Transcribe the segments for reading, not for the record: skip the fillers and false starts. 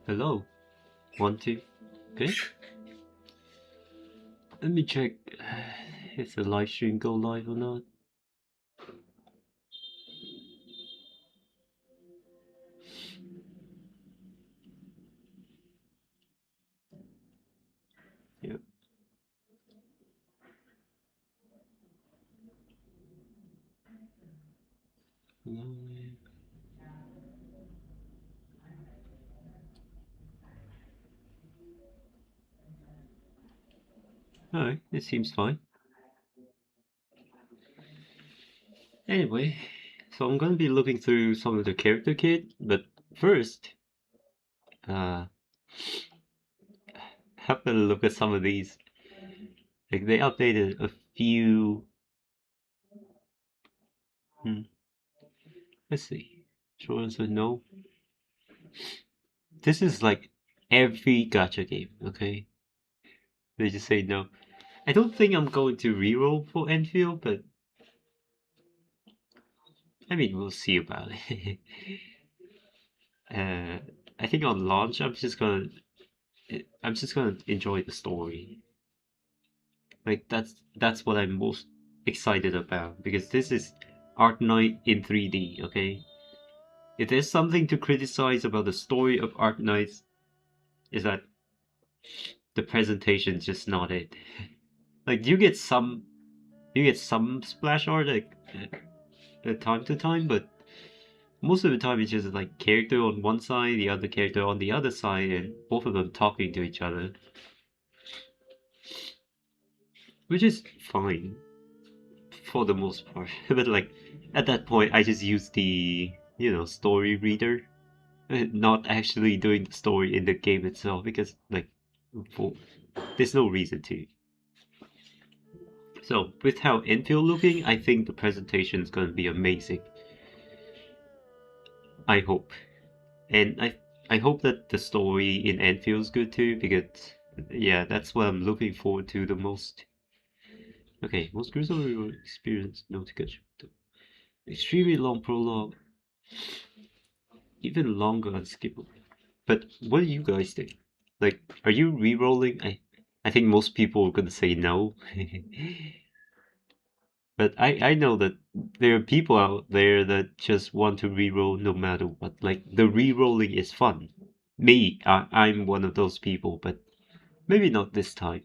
Hello. 1, 2. Okay. Let me check if the live stream go live or not. Yep. Alright, it seems fine. Anyway, so I'm gonna be looking through some of the character kit, but first, uh, have a look at some of these. Like they updated a few. Hmm, let's see. Sure answer no. This is like every gacha game, okay? They just say no. I don't think I'm going to reroll for Enfield, but I mean we'll see about it. uh, I think on launch I'm just gonna enjoy the story. Like that's what I'm most excited about because this is Art Knight in 3D. Okay, if there's something to criticize about the story of Art Knights, is that the presentation is just not it. Like you get some splash art like time to time, but most of the time it's just like character on one side, the other character on the other side, and both of them talking to each other, which is fine for the most part. But like at that point, I just use the story reader, not actually doing the story in the game itself because like for, there's no reason to. So with how Enfield looking, I think the presentation is going to be amazing. I hope, and I hope that the story in Enfield is good too because yeah, that's what I'm looking forward to the most. Okay, most gruesome experience, no to catch. Extremely long prologue, even longer unskippable. But what do you guys think? Like, are you re-rolling? I think most people are gonna say no. But I know that there are people out there that just want to re-roll no matter what. Like the re-rolling is fun. Me, I'm one of those people, but maybe not this time.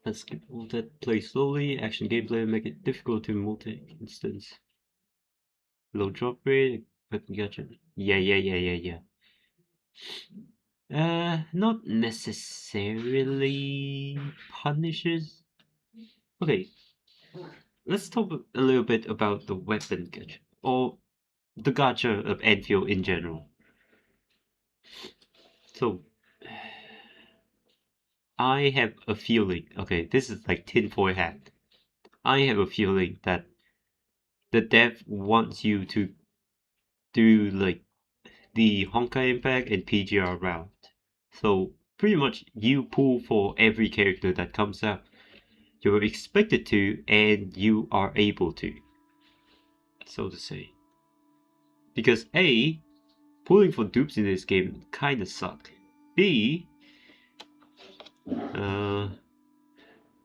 Unskippable that play slowly, action gameplay make it difficult to multi-instance. Low drop rate, but gotcha. Yeah. Not necessarily punishes. Okay, let's talk a little bit about the weapon gacha, or the gacha of Enfield in general. So, I have a feeling, okay, this is like tinfoil hat. I have a feeling that the dev wants you to do like the Honkai Impact and PGR route. So, pretty much you pull for every character that comes out. You're expected to, and you are able to, so to say. Because A, pulling for dupes in this game kinda suck. B, uh,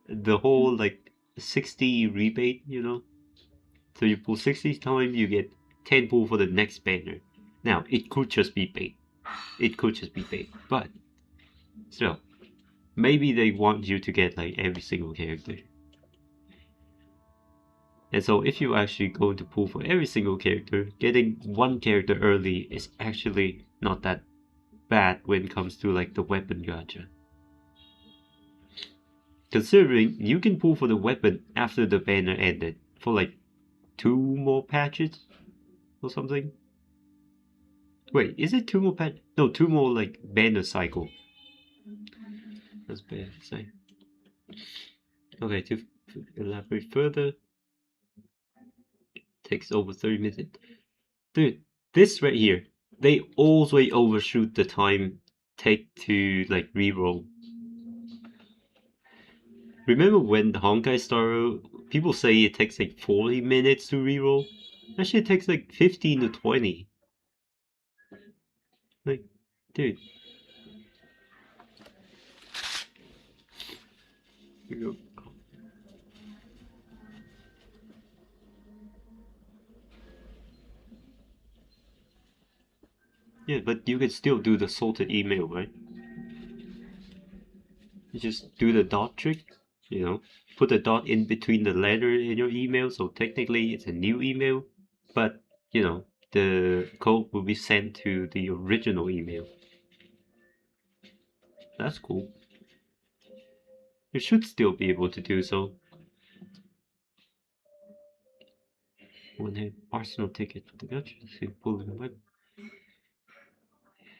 the whole like 60 rebate, So you pull 60 times, you get 10 pull for the next banner. Now, it could just be bait. It could just be bait. But, still, maybe they want you to get like every single character. And so if you actually go to pull for every single character, getting one character early is actually not that bad when it comes to like the weapon gacha. Considering you can pull for the weapon after the banner ended for like 2 more patches or something. Wait, is it 2 more patch? No, 2 more like banner cycle. That's bad. Say. Okay, to elaborate further, takes over 30 minutes. Dude, this right here, they always overshoot the time take to like reroll. Remember when the Honkai started, people say it takes like 40 minutes to reroll? That shit takes like 15 to 20. Like, dude. You Yeah, but you can still do the sorted email, right? You just do the dot trick, you know, put the dot in between the letter in your email, so technically it's a new email, but the code will be sent to the original email. That's cool. You should still be able to do so. When an Arsenal ticket for the Dutch, pulling web.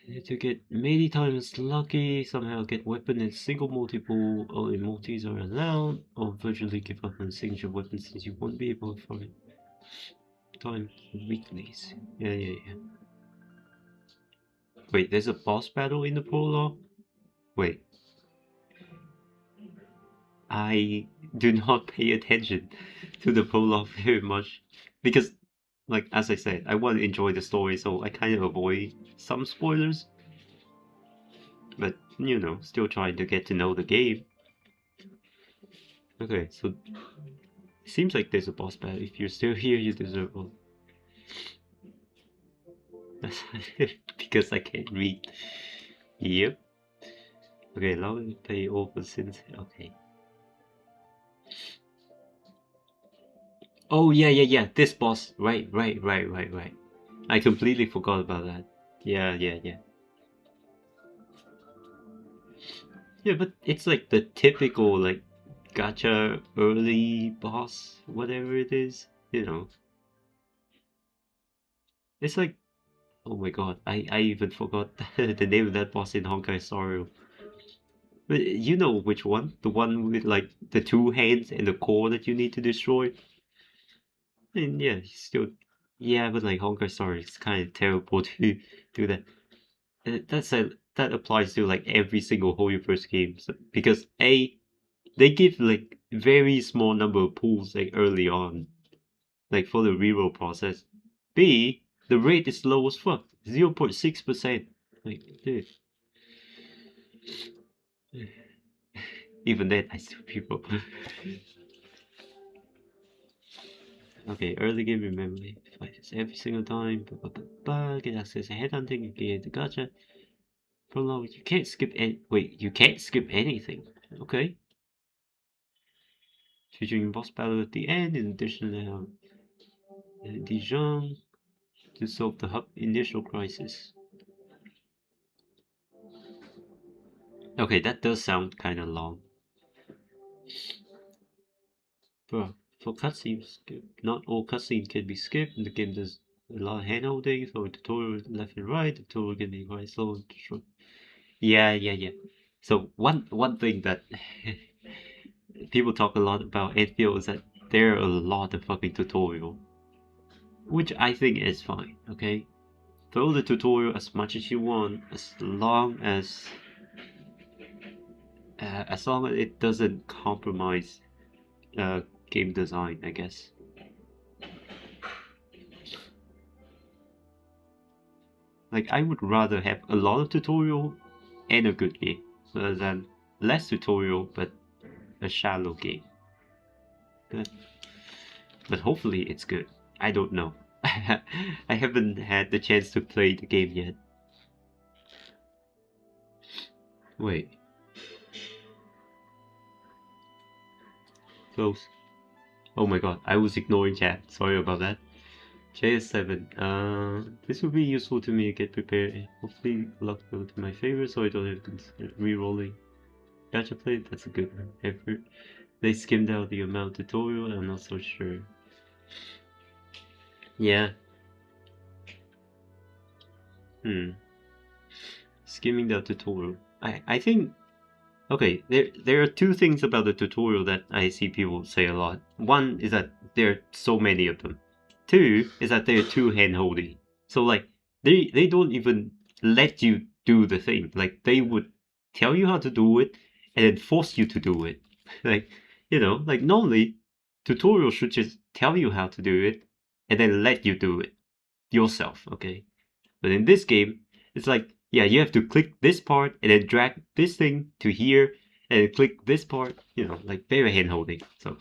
Need to get many times lucky, somehow get weapon in single multiple, only multis are allowed, or virtually give up on signature weapons since you won't be able to find time weeklies. Yeah. Wait, there's a boss battle in the prologue? Wait, I do not pay attention to the prologue very much because, like, as I said, I want to enjoy the story, so I kind of avoid some spoilers. But, still trying to get to know the game. Okay, so it seems like there's a boss battle. If you're still here, you deserve all. Because I can't read. Yep. Okay, allow me to pay over since. Okay. Oh, yeah. This boss. Right. I completely forgot about that. Yeah. Yeah, but it's like the typical, like, gacha early boss, whatever it is. It's like, oh my god, I even forgot the name of that boss in Honkai Star. But you know which one? The one with like the two hands and the core that you need to destroy? And yeah, still, yeah, but like Honkai Star is kind of terrible to do that. That applies to like every single Hoyoverse game because they give like very small number of pulls like early on, like for the reroll process. B, the rate is low as fuck, 0.6%. Like, dude, even then I still people. Okay, early game memory. Fight this every single time. Get access to headhunting, get the gacha. Prologue, you can't skip any. Wait, you can't skip anything. Okay. Featuring boss battle at the end, in addition to Dijon to solve the hub initial crisis. Okay, that does sound kind of long. Bro, for cutscenes, not all cutscenes can be skipped, and the game does a lot of handholding, so tutorial left and right, the tutorial can be quite slow and short. Yeah. So one thing that people talk a lot about Endfield is that there are a lot of fucking tutorial, which I think is fine. Okay, throw the tutorial as much as you want, as long as it doesn't compromise uh, game design, I guess. Like I would rather have a lot of tutorial and a good game rather than less tutorial but a shallow game. But, but hopefully it's good. I don't know. I haven't had the chance to play the game yet. Wait, close. Oh my god, I was ignoring chat. Sorry about that. JS7. This will be useful to me to get prepared. Hopefully, luck go to my favor so I don't have to consider re-rolling. Gotcha play. That's a good effort. They skimmed out the amount tutorial. I'm not so sure. Yeah. Skimming the tutorial. I think okay, there are two things about the tutorial that I see people say a lot. One is that there are so many of them. Two is that they're too hand-holdy. So like they don't even let you do the thing. Like they would tell you how to do it and then force you to do it. Like like normally tutorials should just tell you how to do it and then let you do it yourself, okay? But in this game, it's like, yeah, you have to click this part and then drag this thing to here and then click this part, like very hand holding. So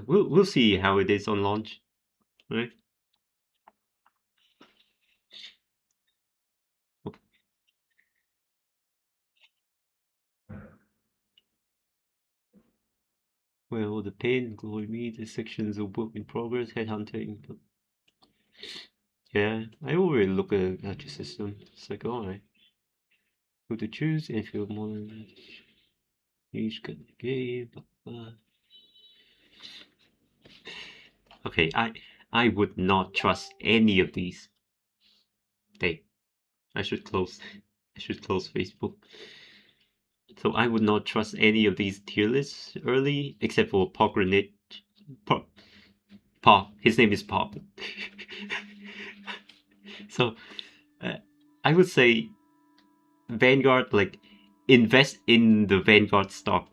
we'll see how it is on launch, right? Well, the pain, glory me, the sections of work in progress, headhunting. Yeah, I already look at your system. It's like, alright. Who to choose, Endfield modern, each game, blah, blah. Okay, I would not trust any of these. Dang, I should close I should close Facebook. So I would not trust any of these tier lists early, except for Pop Grenade. Pop, Pop. His name is Pop. So uh, I would say Vanguard, like invest in the Vanguard stock.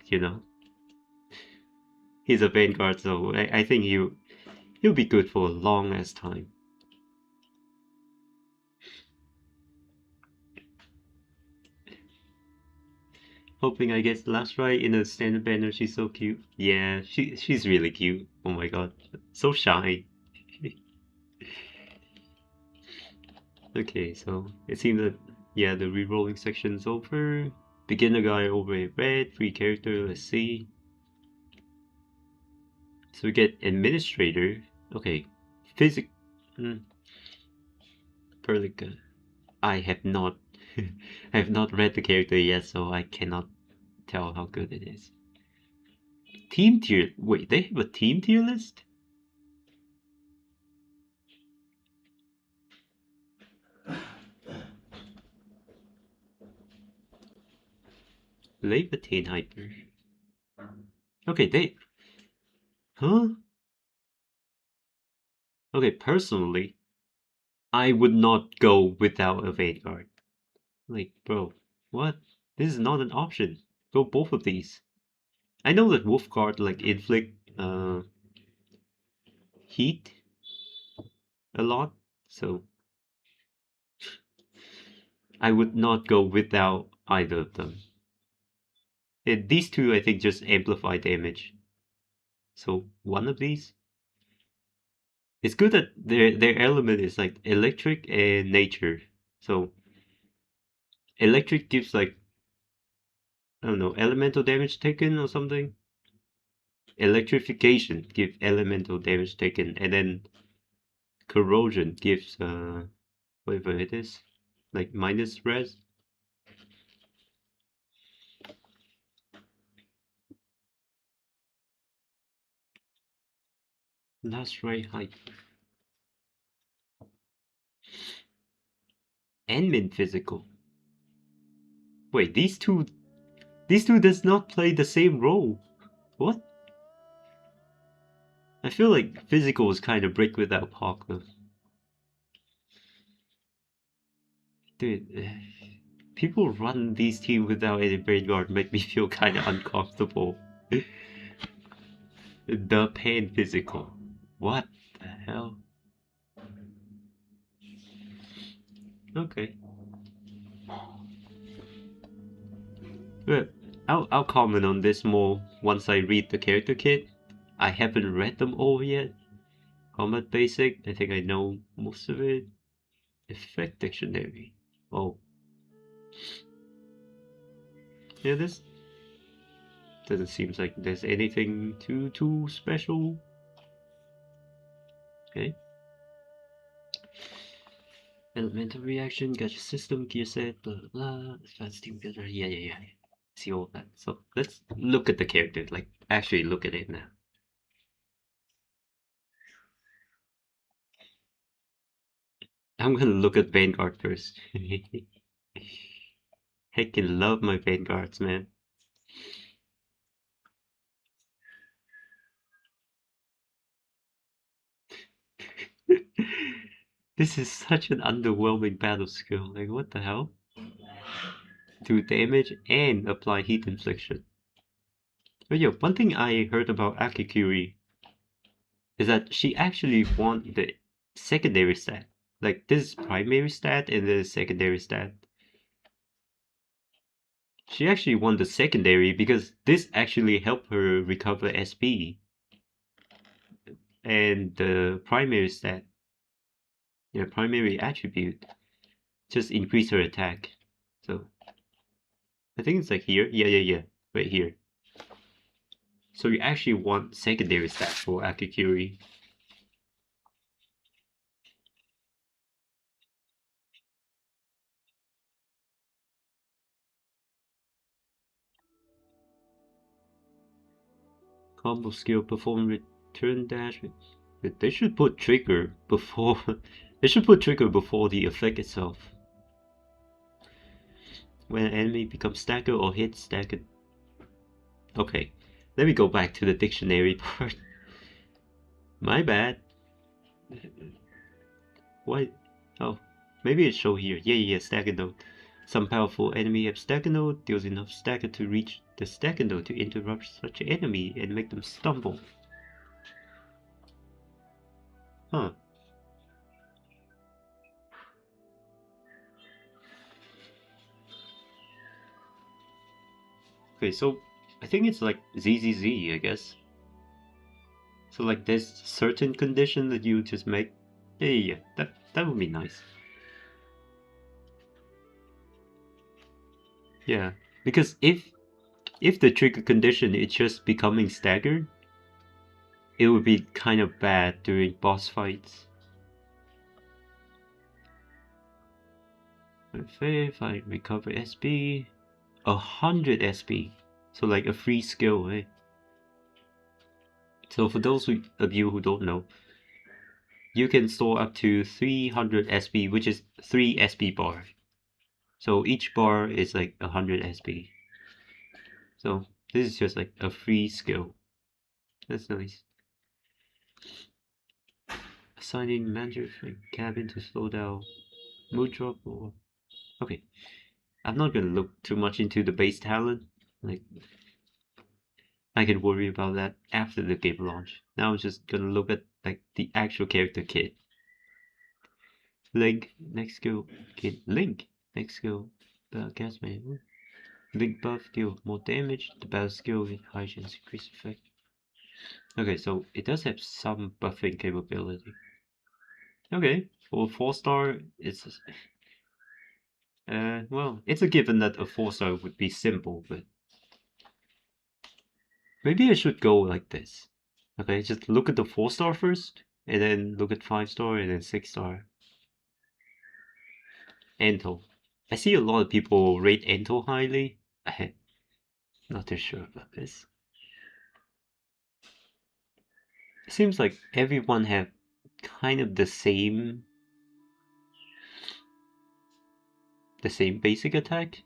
He's a Vanguard, so I think he'll be good for a long as time. Hoping I get the last right in a standard banner. She's so cute. Yeah, she's really cute. Oh my god, so shy. Okay, so it seems that yeah, the re-rolling section's over. Beginner guy over in red, free character. Let's see. So we get administrator. Okay, physic. Hmm, Perlica. I have not, I have not read the character yet, so I cannot tell how good it is. Team tier. Wait, they have a team tier list? Levitate hyper. Okay, they. Huh? Okay, personally, I would not go without a Vanguard. Like, bro, what? This is not an option. Go both of these. I know that Wolfguard like inflict heat a lot, so I would not go without either of them. And these two, I think, just amplify damage. So one of these. It's good that their element is like electric and nature. So electric gives like I don't know elemental damage taken or something. Electrification gives elemental damage taken, and then corrosion gives whatever it is, like minus res. Last right height and min physical. Wait, these two does not play the same role. What? I feel like physical is kind of brick without Parker. Dude, people run these teams without any brain guard make me feel kind of uncomfortable. The pain physical. What the hell? Okay. But I'll comment on this more once I read the character kit. I haven't read them all yet. Combat basic, I think I know most of it. Effect dictionary. Oh, yeah, this doesn't seem like there's anything too special. Okay. Elemental reaction, gotcha system, gear set, blah blah blah. Advanced team builder. Yeah. See all that. So let's look at the character. Like actually look at it now. I'm gonna look at Vanguard first. Heckin' love my Vanguards, man. This is such an underwhelming battle skill. Like, what the hell? Do damage and apply heat infliction. But yeah, one thing I heard about Akikiri is that she actually won the secondary stat. Like this is primary stat and the secondary stat. She actually won the secondary because this actually helped her recover SP, and the primary stat, yeah, primary attribute just increase her attack. So I think it's like here. Yeah, yeah, yeah. Right here. So you actually want secondary stat for Akakiri. Combo skill perform return dash. They should put trigger before. They should put trigger before the effect itself. When an enemy becomes staggered or hit staggered. Okay, let me go back to the dictionary part. My bad. What? Oh, maybe it show here. Yeah, yeah, yeah, stagger node. Some powerful enemy have stagger node deals enough stagger to reach the stagger node to interrupt such enemy and make them stumble. Huh. Okay, so I think it's like ZZZ, I guess. So like there's certain condition that you just make. Yeah, yeah, yeah. That would be nice. Yeah, because if the trigger condition is just becoming staggered, it would be kind of bad during boss fights. If I recover SB, 100 SB, so like a free skill, eh? So for those of you who don't know, you can store up to 300 SB, which is 3 SB bar. So each bar is like 100 SB. So this is just like a free skill. That's nice. Assigning manager cabin to slow down mood drop or okay. I'm not gonna look too much into the base talent. Like I can worry about that after the game launch. Now I'm just gonna look at like the actual character kit. Link next skill kit Link next skill cast man. Link buff deal more damage. The battle skill with high chance increase effect. Okay, so it does have some buffing capability. Okay, for 4-star, it's well, it's a given that a 4-star would be simple, but maybe I should go like this. Okay, just look at the 4-star first, and then look at 5-star, and then 6-star. Ento. I see a lot of people rate Ento highly. Not too sure about this. It seems like everyone have kind of the same basic attack.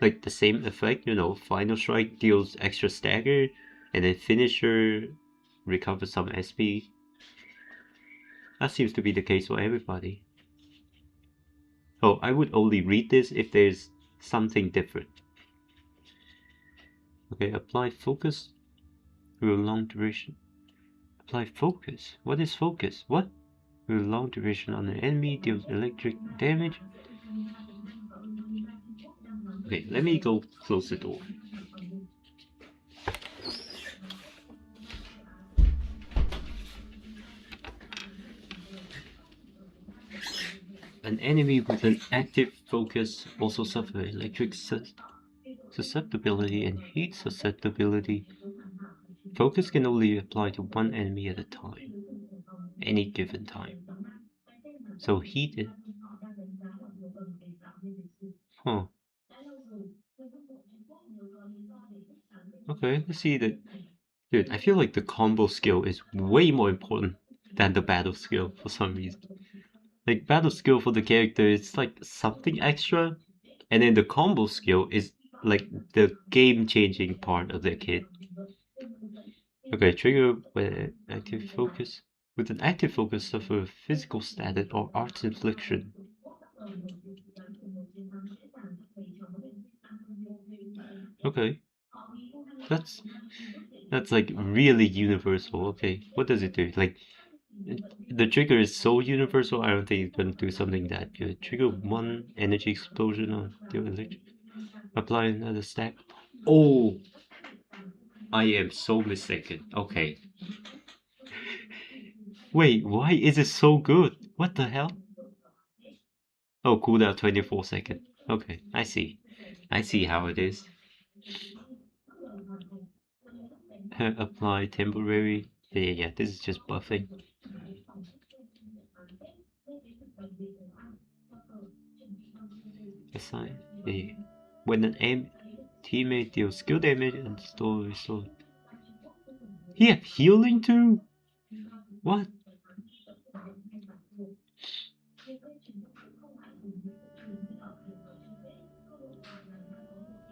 Like the same effect, Final Strike deals extra stagger, and then Finisher recovers some SP. That seems to be the case for everybody. Oh, I would only read this if there's something different. Okay, apply focus through a long duration. Apply focus? What is focus? What? Through a long duration on an enemy deals electric damage. Okay, let me go close the door. An enemy with an active focus also suffers electric susceptibility and heat susceptibility. Focus can only apply to one enemy at a time, any given time. So heat is. Huh. Okay, let's see that. Dude, I feel like the combo skill is way more important than the battle skill for some reason. Like, battle skill for the character is like something extra, and then the combo skill is like the game changing part of the kit. Okay, trigger with active focus. With an active focus, suffer physical status or arts infliction. Okay, that's That's like really universal. Okay, what does it do? Like the trigger is so universal. I don't think it's gonna do something that good. Trigger one energy explosion on the electric. Apply another stack. Oh, I am so mistaken. Okay. Wait, why is it so good? What the hell? Oh, cooldown 24 seconds. Okay, I see. I see how it is. Apply temporary. Yeah. This is just buffing. Assign. Yeah. When an aim teammate deals skill damage and restore. He have healing too? What?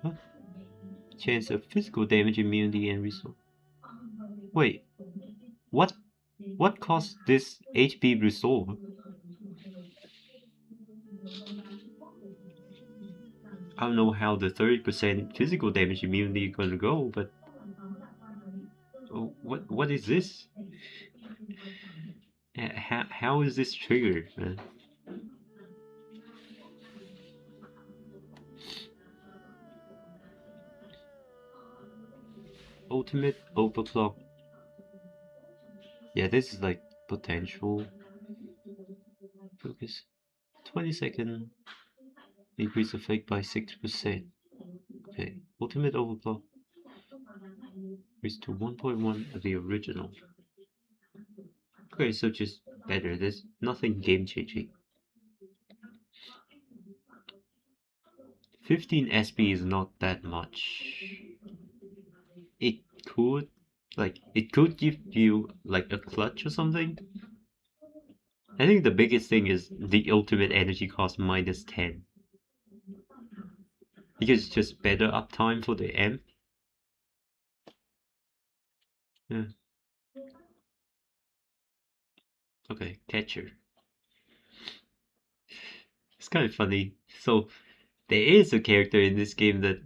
What? Chance of physical damage, immunity, and restore. Wait, what? What caused this HP restore? I don't know how the 30% physical damage immunity gonna go, but what is this? How is this triggered, man? Ultimate overclock. Yeah, this is like potential focus. 20-second increase effect by 6%. Okay, ultimate overclock is to 1.1 of the original. Okay, so just better. There's nothing game changing. 15 SP is not that much. It could, it could give you like a clutch or something. I think the biggest thing is the ultimate energy cost minus 10. Because it's just better uptime for the amp. Yeah. Okay, catcher. It's kind of funny. So there is a character in this game that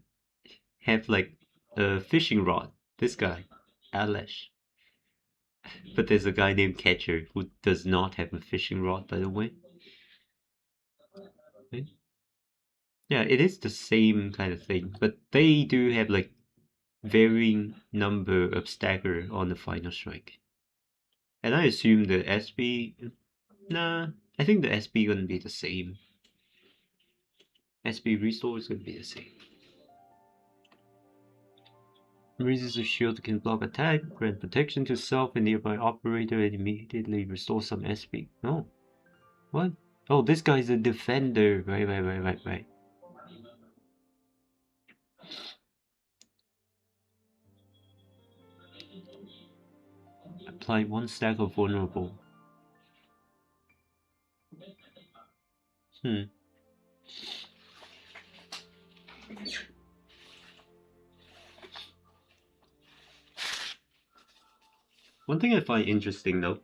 have like a fishing rod. This guy, Alesh. But there's a guy named Catcher who does not have a fishing rod, by the way. Right? Yeah, it is the same kind of thing, but they do have like varying number of stagger on the final strike. And I assume the SB, nah, I think the SB gonna be the same. SB restore is gonna be the same. Raises a shield can block attack, grant protection to self and nearby operator, and immediately restore some SP. No. What? Oh, this guy's a defender. Right. Apply one stack of vulnerable. Hmm. One thing I find interesting though,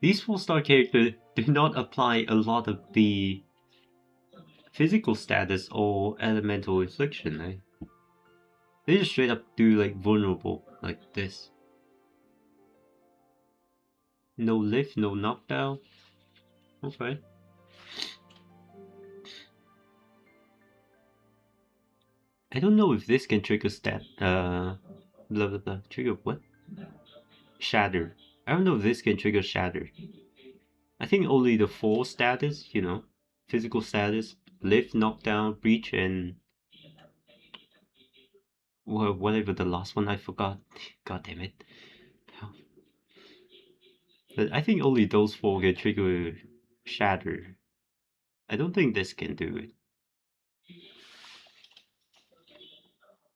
these 4-star characters do not apply a lot of the physical status or elemental infliction, eh? They just straight up do like vulnerable, like this. No lift, no knockdown. Okay. I don't know if this can trigger blah blah blah. Trigger what? Shatter. I don't know if this can trigger shatter. I think only the 4 status, physical status, lift, knockdown, breach, and whatever the last one I forgot. God damn it. But I think only those 4 can trigger shatter. I don't think this can do it.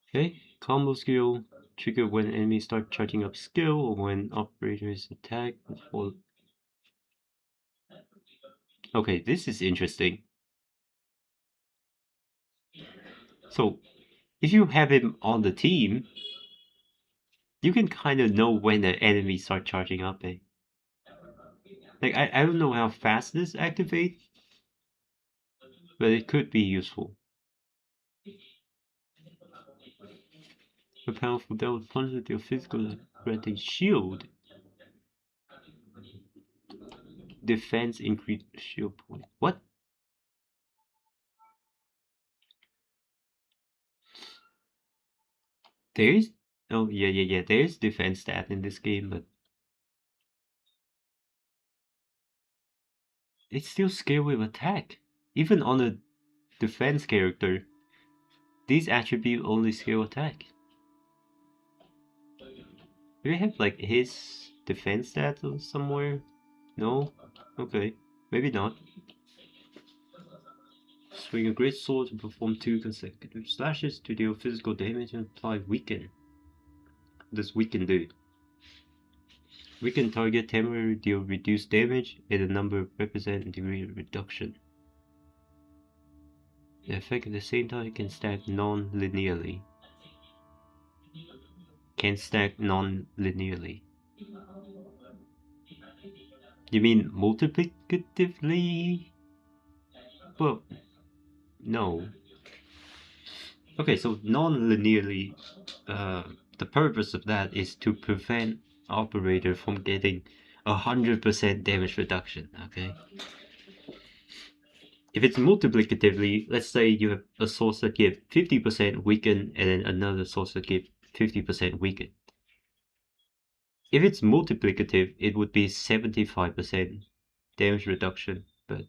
Okay, combo skill. Trigger when enemies start charging up skill or when operators attack. Okay, this is interesting. So, if you have him on the team, you can kind of know when the enemies start charging up, eh? Like, I don't know how fast this activates, but it could be useful. A powerful downward punch with your physical granting shield. Defense increase shield point. What? There is. Oh, yeah. There is defense stat in this game, but it's still scale with attack. Even on a defense character, these attributes only scale attack. Do we have like his defense stat somewhere? No? Okay. Maybe not. Swing a great sword and perform 2 consecutive slashes to deal physical damage and apply weaken. What does weaken do? Weaken target temporarily deal reduced damage and the number represent degree reduction. The effect at the same time can stack non-linearly. Can stack non-linearly. You mean multiplicatively? Well, no. Okay, so non-linearly, the purpose of that is to prevent operator from getting 100% damage reduction, okay? If it's multiplicatively, let's say you have a source that gives 50% weaken and then another source that gives 50% weaken. If it's multiplicative, it would be 75% damage reduction, but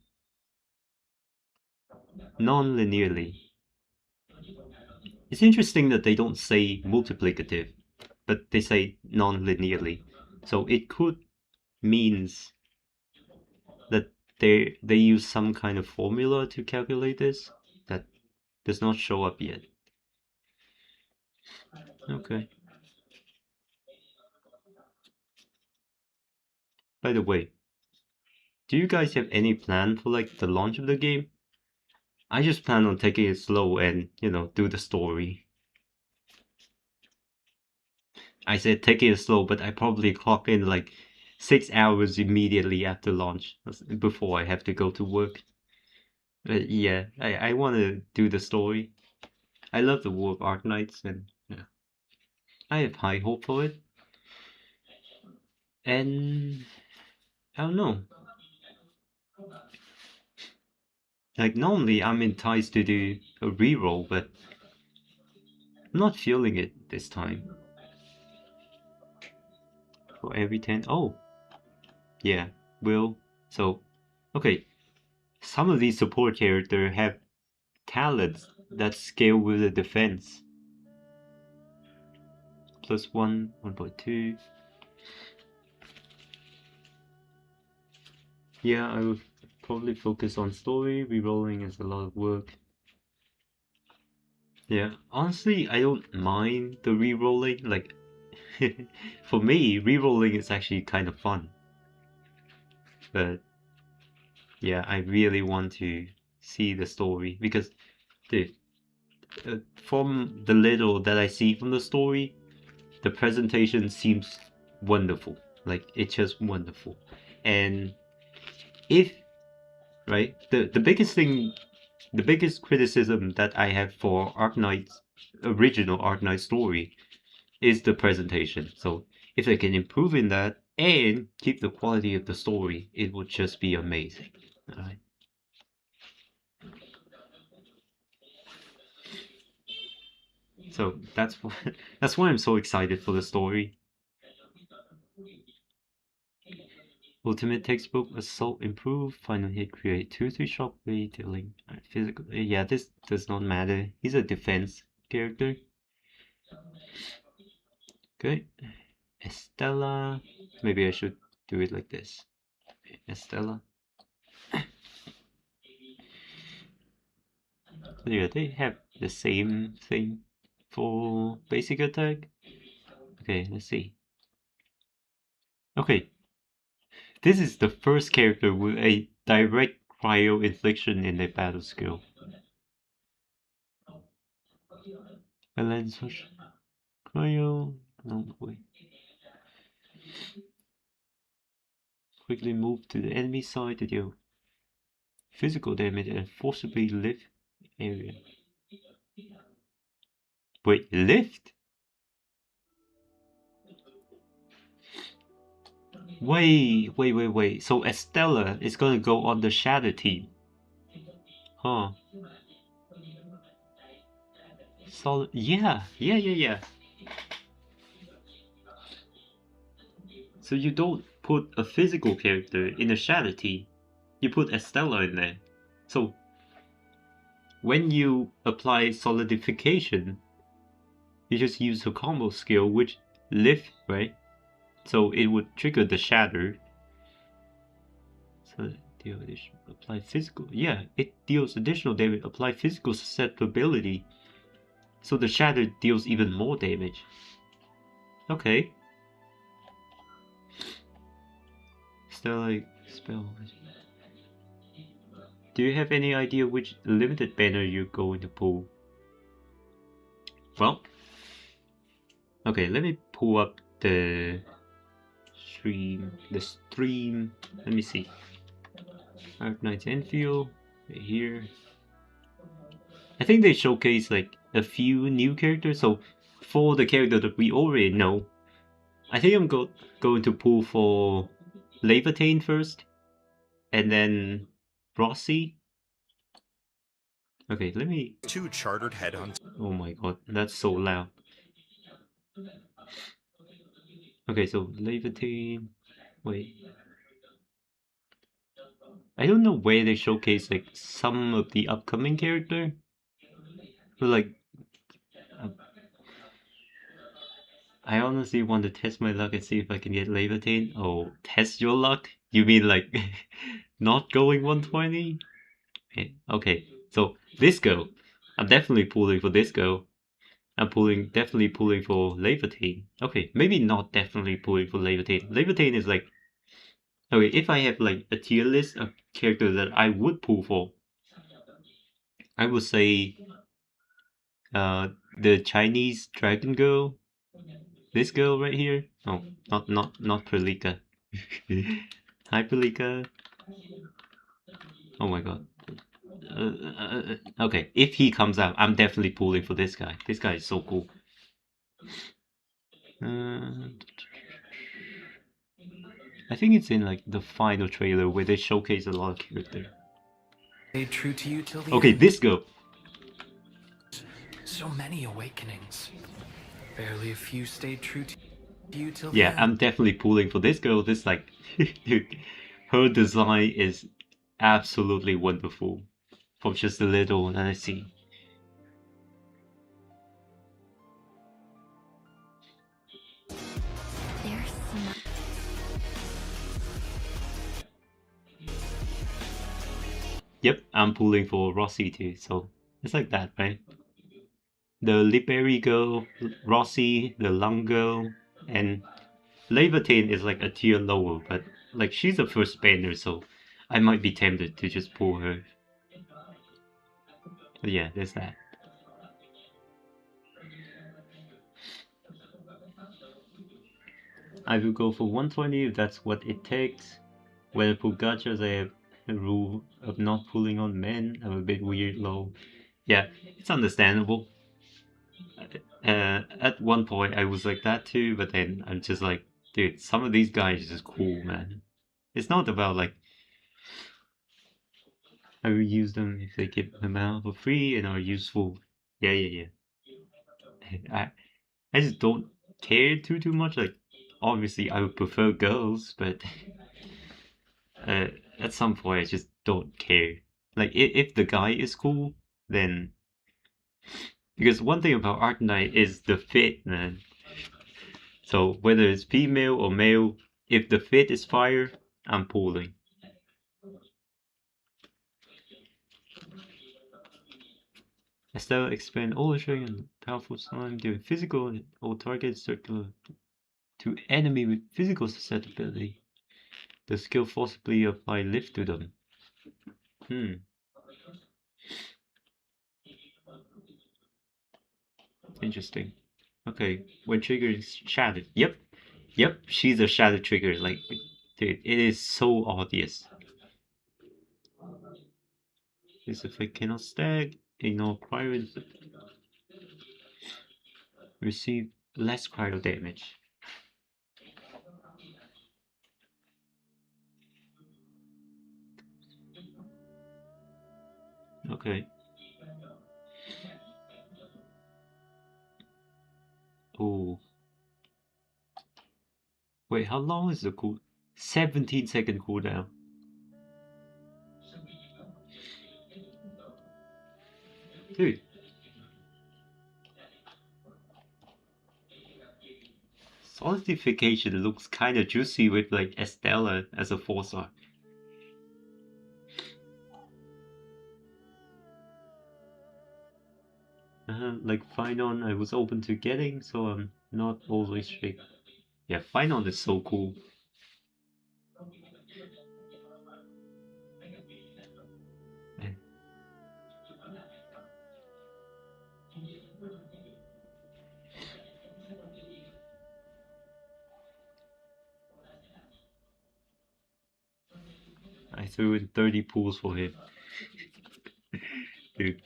non-linearly. It's interesting that they don't say multiplicative, but they say non-linearly. So it could means that they use some kind of formula to calculate this that does not show up yet. Okay. By the way, do you guys have any plan for like the launch of the game? I just plan on taking it slow and, do the story. I said taking it slow, but I probably clock in like 6 hours immediately after launch before I have to go to work. Yeah, I want to do the story. I love the War of Arknights, and yeah, I have high hope for it. And I don't know. Like normally I'm enticed to do a reroll, but I'm not feeling it this time. For every 10. Oh, yeah, will. So, okay. Some of these support characters have talents that scale with the defense. +1, 1.2. Yeah, I will probably focus on story. Rerolling is a lot of work. Yeah, honestly, I don't mind the rerolling. Like, for me, rerolling is actually kind of fun. But yeah, I really want to see the story because, dude, from the little that I see from the story, the presentation seems wonderful. Like, it's just wonderful. And if, right, the biggest thing, the biggest criticism that I have for Arknight's original Arknight story is the presentation. So if they can improve in that and keep the quality of the story, it would just be amazing. Alright. So that's why, that's why I'm so excited for the story. Ultimate textbook assault improved. Final hit create 2-3 shockwave dealing physical. Yeah, this does not matter. He's a defense character. Okay. Estella. Maybe I should do it like this. Estella. Yeah, they have the same thing for basic attack. Okay, let's see. Okay, this is the first character with a direct cryo infliction in their battle skill. Balance cryo. No, wait. Quickly move to the enemy side to deal physical damage and forcibly lift area. Wait, lift? Wait. So Estella is gonna go on the Shadow team. Huh. Solid. Yeah. So you don't put a physical character in a Shadow team. You put Estella in there. So when you apply solidification, you just use her combo skill, which lift, right? So it would trigger the shatter. So deal additional, apply physical. Yeah, it deals additional damage. Apply physical susceptibility. So the shatter deals even more damage. Okay. Still like spell. Do you have any idea which limited banner you're going to pull? Well, okay, let me pull up the stream. Let me see. Arc Knight's Enfield right here. I think they showcase like a few new characters. So for the character that we already know, I think I'm going to pull for Leviathan first, and then Rossi. Okay, let me. Two chartered headhunters. Oh my god, that's so loud. Okay, so Leviathan. Wait. I don't know where they showcase like some of the upcoming character, but like uh, I honestly want to test my luck and see if I can get Leviathan. Oh, test your luck? You mean like not going 120? Okay, so this girl, I'm definitely pulling for this girl. I'm definitely pulling for Leviathan. Okay, maybe not definitely pulling for Leviathan. Leviathan is like, okay, if I have like a tier list of characters that I would pull for, I would say the Chinese dragon girl. This girl right here. Oh, not Prelika. Hi Prelika. Oh my god. Okay, if he comes out, I'm definitely pulling for this guy. This guy is so cool. Uh, I think it's in like the final trailer where they showcase a lot of character. Stayed true to you till the Okay, end. this girl. So many awakenings. Barely a few stayed true to you till the Yeah, end. I'm definitely pulling for this girl. This like, dude, her design is absolutely wonderful. From just a little that I see. Yep, I'm pulling for Rossi too, so it's like that, right? The Lipberry girl, Rossi, the Lung girl, and Leviathan is like a tier lower, but like she's a first banner, so I might be tempted to just pull her. But yeah, there's that. I will go for 120 if that's what it takes. When I pull gachas, I have a rule of not pulling on men. I'm a bit weird low. Yeah, it's understandable. At one point, I was like that too, but then I'm just like, dude, some of these guys are just cool, man. It's not about like I will use them if they give them out for free and are useful. Yeah. I I just don't care too much. Like, obviously, I would prefer girls, but uh, at some point, I just don't care. Like, if the guy is cool, then because one thing about Arcanite is the fit, man. So whether it's female or male, if the fit is fire, I'm pulling. Estella expand overshooting and powerful slime doing physical or target circular to enemy with physical susceptibility. The skill forcibly apply lift to them. Interesting. Okay, when trigger is shattered. Yep, she's a shadow trigger. Like, dude, it is so obvious. This effect cannot stack. Ignore cryo. Receive less cryo damage. Okay. Oh, wait, how long is the cool? 17-second cooldown. Dude, solidification looks kinda juicy with like Estella as a 4-star. Like Finon I was open to getting, so I'm not always strict. Yeah, Finon is so cool. And I threw in 30 pools for him. Dude,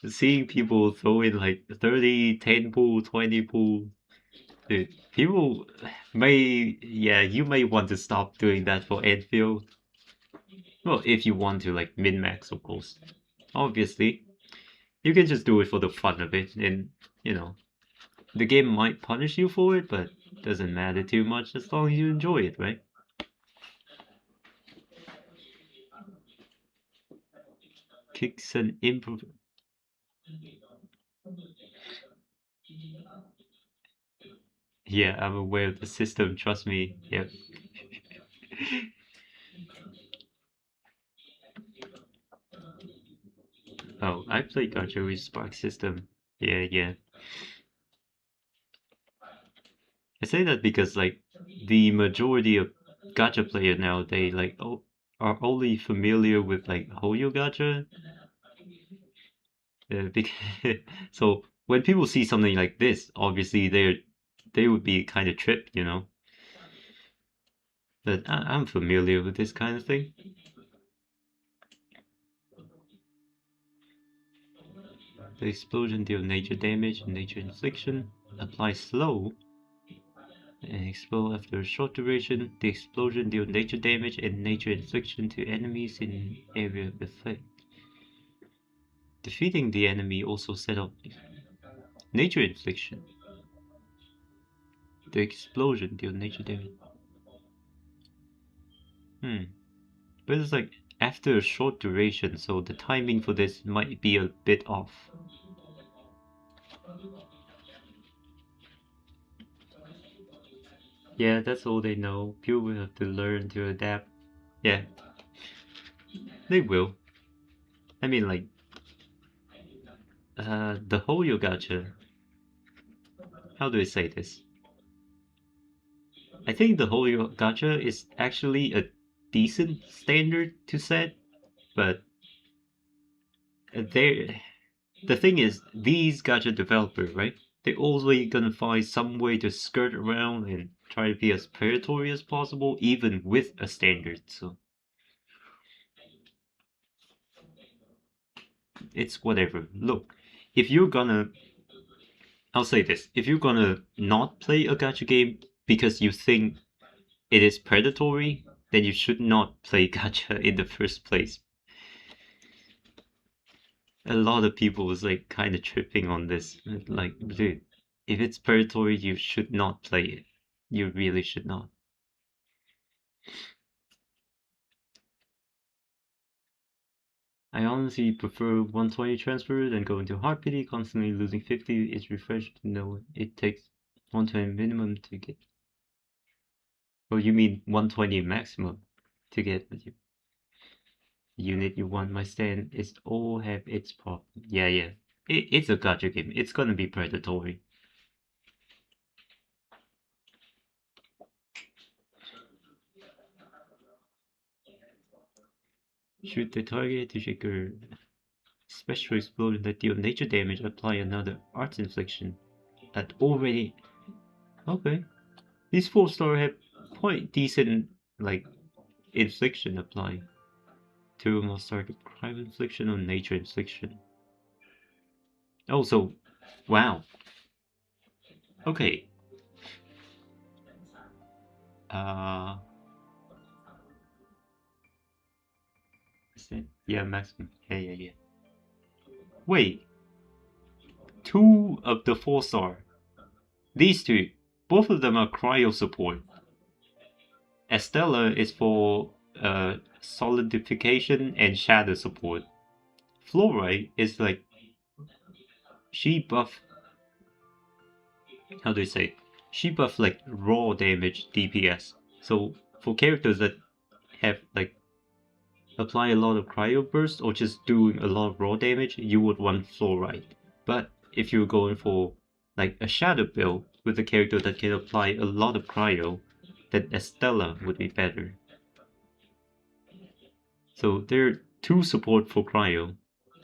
seeing people throw in like 30, 10 pool, 20 pool. Dude, people yeah, you may want to stop doing that for Endfield. Well, if you want to, like, min-max, of course. Obviously, you can just do it for the fun of it, and, you know, the game might punish you for it, but doesn't matter too much as long as you enjoy it, right? Kicks and improv. Yeah, I'm aware of the system, trust me. Yep. Oh, I played Gacha with Spark system. Yeah, yeah. I say that because like the majority of gacha players now they like are only familiar with like Hoyo gacha. Because, so when people see something like this, obviously they would be kind of tripped, you know. But I'm familiar with this kind of thing. The explosion deal nature damage, nature infliction. Apply slow and explode after a short duration. The explosion deal nature damage and nature infliction to enemies in area of effect. Defeating the enemy also set up nature infliction. The explosion deal nature damage. Hmm. But it's like after a short duration, so the timing for this might be a bit off. Yeah, that's all they know. People will have to learn to adapt. Yeah, they will. I mean, like, the whole Yogacha. How do I say this? I think the whole Yogacha is actually a decent standard to set, but they the thing is, these gacha developers, right? They're always gonna find some way to skirt around and try to be as predatory as possible, even with a standard. So it's whatever. Look, if you're gonna, I'll say this: if you're gonna not play a gacha game because you think it is predatory, then you should not play gacha in the first place. A lot of people was like kind of tripping on this. Like, dude, if it's predatory, you should not play it. You really should not. I honestly prefer 120 transfer than going to hard pity, constantly losing 50. It's refreshing to know it takes 120 minimum to get. Well, you mean 120 maximum to get the unit you want. My stand is all have its problem. Yeah, yeah. It's a gacha game. It's gonna be predatory. Shoot the target to trigger special explosion that deal nature damage. Apply another arts infliction. That already okay. These 4-star have quite decent like infliction apply. Two must target crime infliction or nature infliction. Also, wow. Okay. Uh, 50%. Yeah, maximum. Yeah. Wait, two of the 4-star. These two, both of them are cryo support. Estella is for solidification and shadow support. Fluorite is like she buff. How do you say? She buff like raw damage DPS. So for characters that have like apply a lot of cryo burst or just doing a lot of raw damage, you would want fluorite. But if you're going for like a shadow build with a character that can apply a lot of cryo, then Estella would be better. So there are two support for cryo,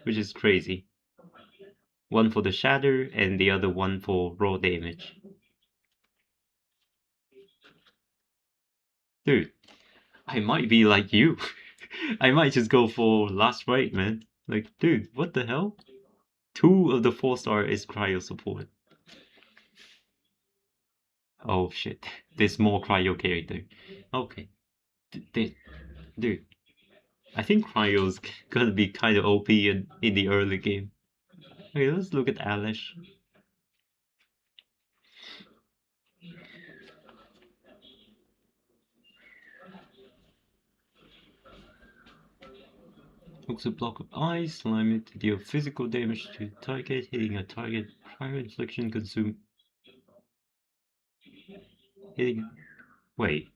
which is crazy. One for the shatter and the other one for raw damage. Dude, I might be like you. I might just go for last right, man. Like, dude, what the hell? Two of the 4-star is cryo support. Oh shit, there's more cryo character. Okay, dude, I think cryo's gonna be kind of OP in the early game. Okay, let's look at Alish. Hooks a block of ice, slime it to deal physical damage to target, hitting a target. Cryo infliction consume. Hitting. Wait.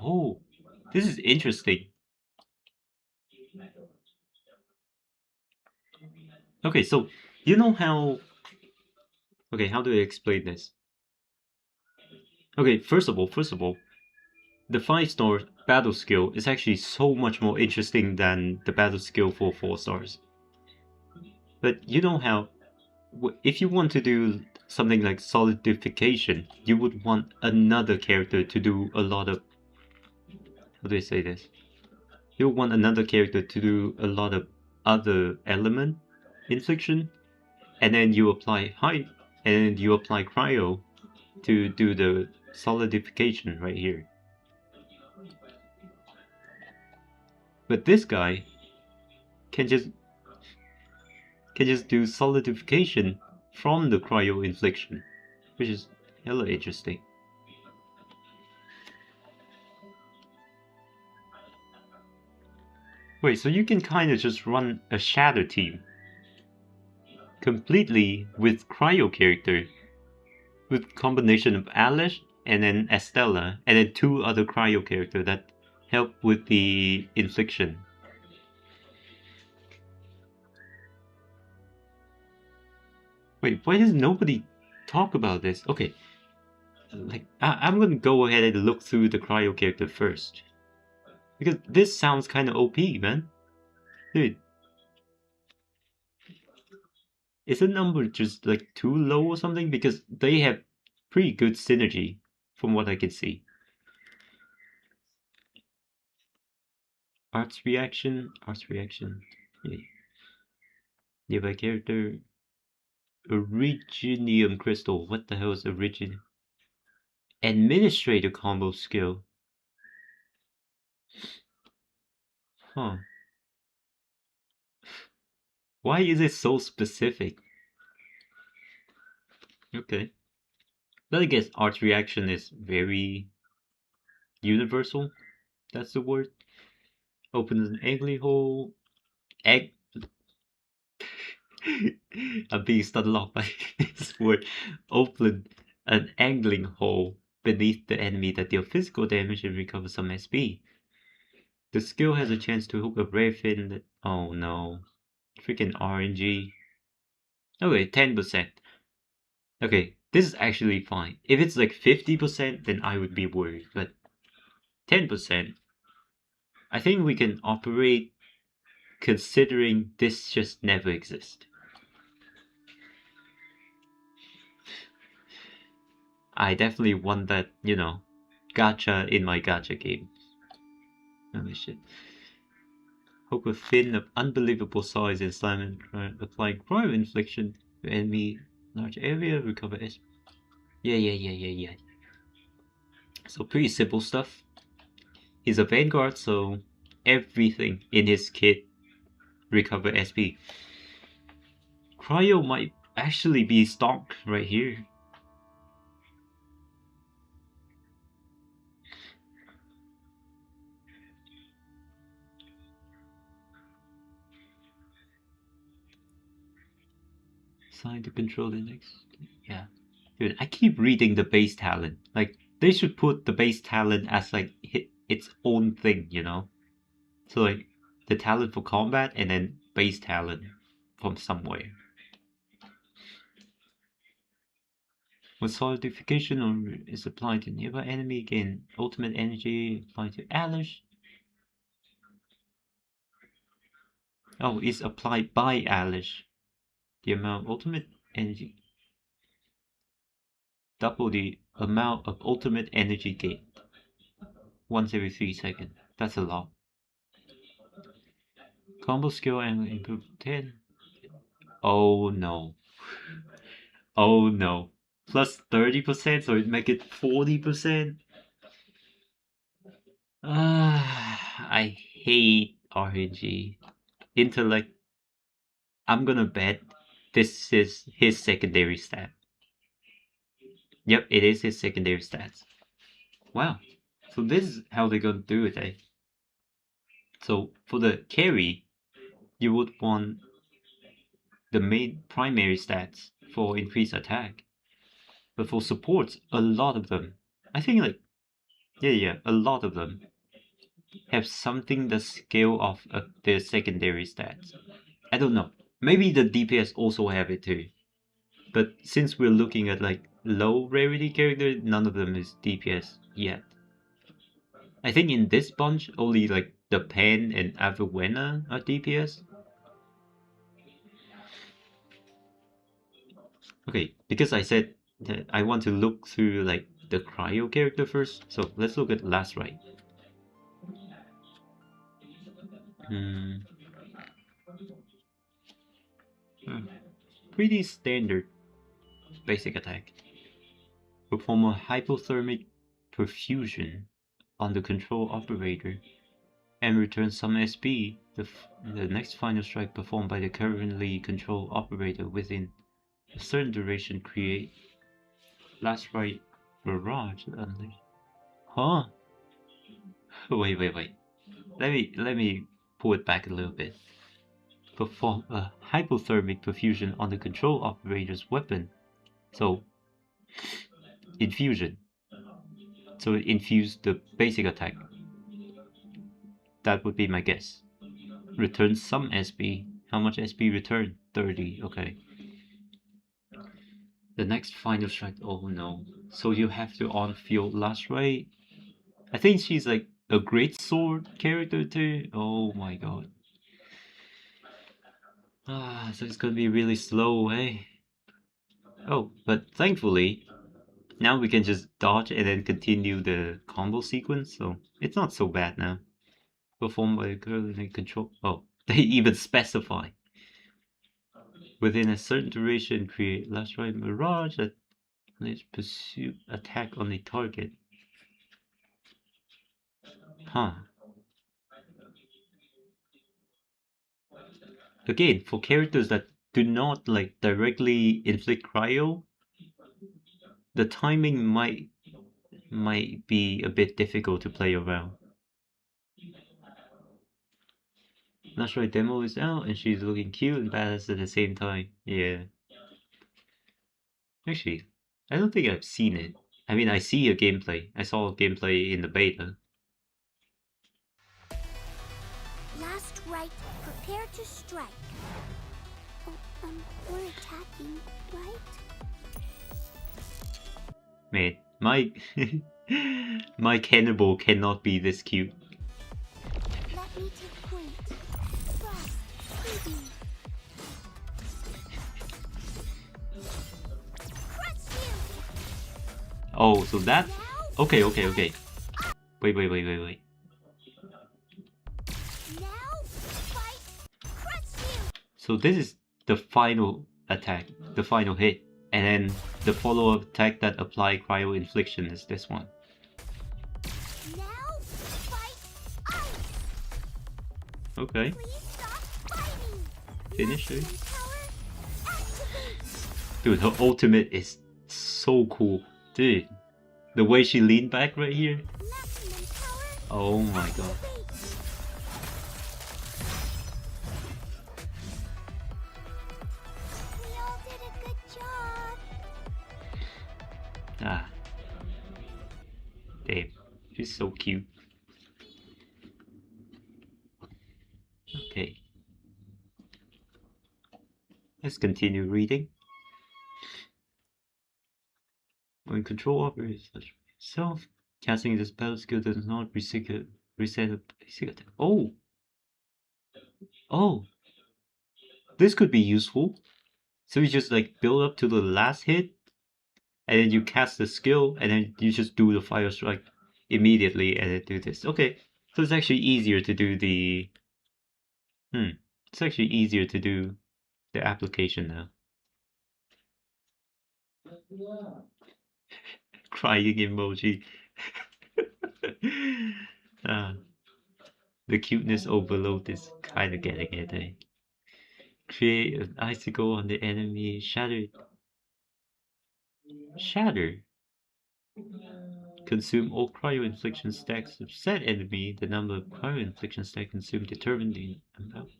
Oh, this is interesting. Okay, so you know how. Okay, how do I explain this? Okay, first of all, the 5-star battle skill is actually so much more interesting than the battle skill for 4 stars. But you know how, if you want to do something like solidification, you would want another character to do a lot of. How do I say this? You want another character to do a lot of other element infliction, and then you apply height, and then you apply cryo to do the solidification right here. But this guy can just do solidification from the cryo infliction, which is hella interesting. Wait, so you can kind of just run a shadow team completely with cryo character, with combination of Alish and then Estella, and then two other cryo character that help with the infliction. Wait, why does nobody talk about this? Okay, like I'm gonna go ahead and look through the cryo character first, because this sounds kind of OP, man. Dude, is the number just like too low or something? Because they have pretty good synergy from what I can see. Arts reaction. Yeah. Nearby character. Originium crystal. What the hell is origin? Administrator combo skill. Huh. Why is it so specific? Okay. But I guess arts reaction is very universal. That's the word. Opens an angry hole. Egg. I'm being startled off by this word. Open an angling hole beneath the enemy that deal physical damage and recover some SP. The skill has a chance to hook a rare fin that. Oh no. Freaking RNG. Okay, 10%. Okay, this is actually fine. If it's like 50%, then I would be worried. But 10%, I think we can operate considering this just never exists. I definitely want that, gacha in my gacha game. Oh shit. Hook a fin of unbelievable size and slam and applying cryo infliction to enemy large area, recover S. Yeah. So pretty simple stuff. He's a Vanguard, so everything in his kit recover SP. Cryo might actually be stock right here. Sign to control the next. Yeah. Dude, I keep reading the base talent. Like, they should put the base talent as like its own thing, you know? So like the talent for combat and then base talent from somewhere. When solidification or is applied to nearby enemy, gain ultimate energy applied to allies. Oh, it's applied by allies. The amount of ultimate energy. Double the amount of ultimate energy gained. Once every 3 seconds. That's a lot. Combo skill and improve 10. Oh no. Oh no. Plus 30%, so it make it 40%. I hate RNG. Intellect. I'm gonna bet this is his secondary stat. Yep, it is his secondary stats. Wow. So this is how they're gonna do it, eh? So for the carry, you would want the main primary stats for increased attack. But for supports, a lot of them, I think like, yeah, a lot of them have something that scale off their secondary stats. I don't know. Maybe the DPS also have it too. But since we're looking at like low rarity character, none of them is DPS yet. I think in this bunch, only like the Pan and Averwena are DPS. Okay, because I said that I want to look through like the Cryo character first, so let's look at Last Right. Hmm. Pretty standard basic attack. Perform a hypothermic perfusion on the control operator and return some SP. The next final strike performed by the currently controlled operator within a certain duration create last right barrage unleash. Huh? Wait. Let me pull it back a little bit. Perform a hypothermic perfusion on the control operator's weapon. So infusion. So it infused the basic attack. That would be my guess. Return some SP. How much SP return? 30. Okay. The next final strike. Oh no. So you have to on field last right. I think she's like a great sword character too. Oh my god. So it's gonna be really slow, eh? Oh, but thankfully, now we can just dodge and then continue the combo sequence, so it's not so bad now. Performed by the girl in control. Oh, they even specify. Within a certain duration, create last right mirage that let's pursue attack on the target. Huh. Again, for characters that do not like directly inflict cryo, the timing might be a bit difficult to play around. Last right demo is out and she's looking cute and badass at the same time. Yeah. Actually, I don't think I've seen it. I mean, I see a gameplay. I saw a gameplay in the beta. Last right, prepare to strike. Oh, we're attacking, right? Man, my my cannibal cannot be this cute. Let me take point. Frost, preview. Crush you! Oh, so that. Now, Okay. Wait. now, fight, crush you! So this is the final attack, the final hit, and then the follow-up attack that apply cryo infliction is this one. Now, fight ice! Okay. Please stop fighting! Finish it. Maximum power, activate! Dude, her ultimate is so cool. Dude, the way she leaned back right here. Maximum power, Oh my god. activate! We all did a good job. Ah. Damn. She's so cute. Okay. Let's continue reading. When control operates such itself, casting the spell skill does not reset a basic attack. Oh! Oh! This could be useful. So you just like build up to the last hit, and then you cast the skill, and then you just do the fire strike immediately, and then do this. Okay, so it's actually easier to do the. It's actually easier to do the application now. Crying emoji. Ah, the cuteness overload is kind of getting it. Eh? Create an icicle on the enemy. Shatter. Shatter. Consume all cryo infliction stacks of said enemy. The number of cryo infliction stacks consumed determined the amount.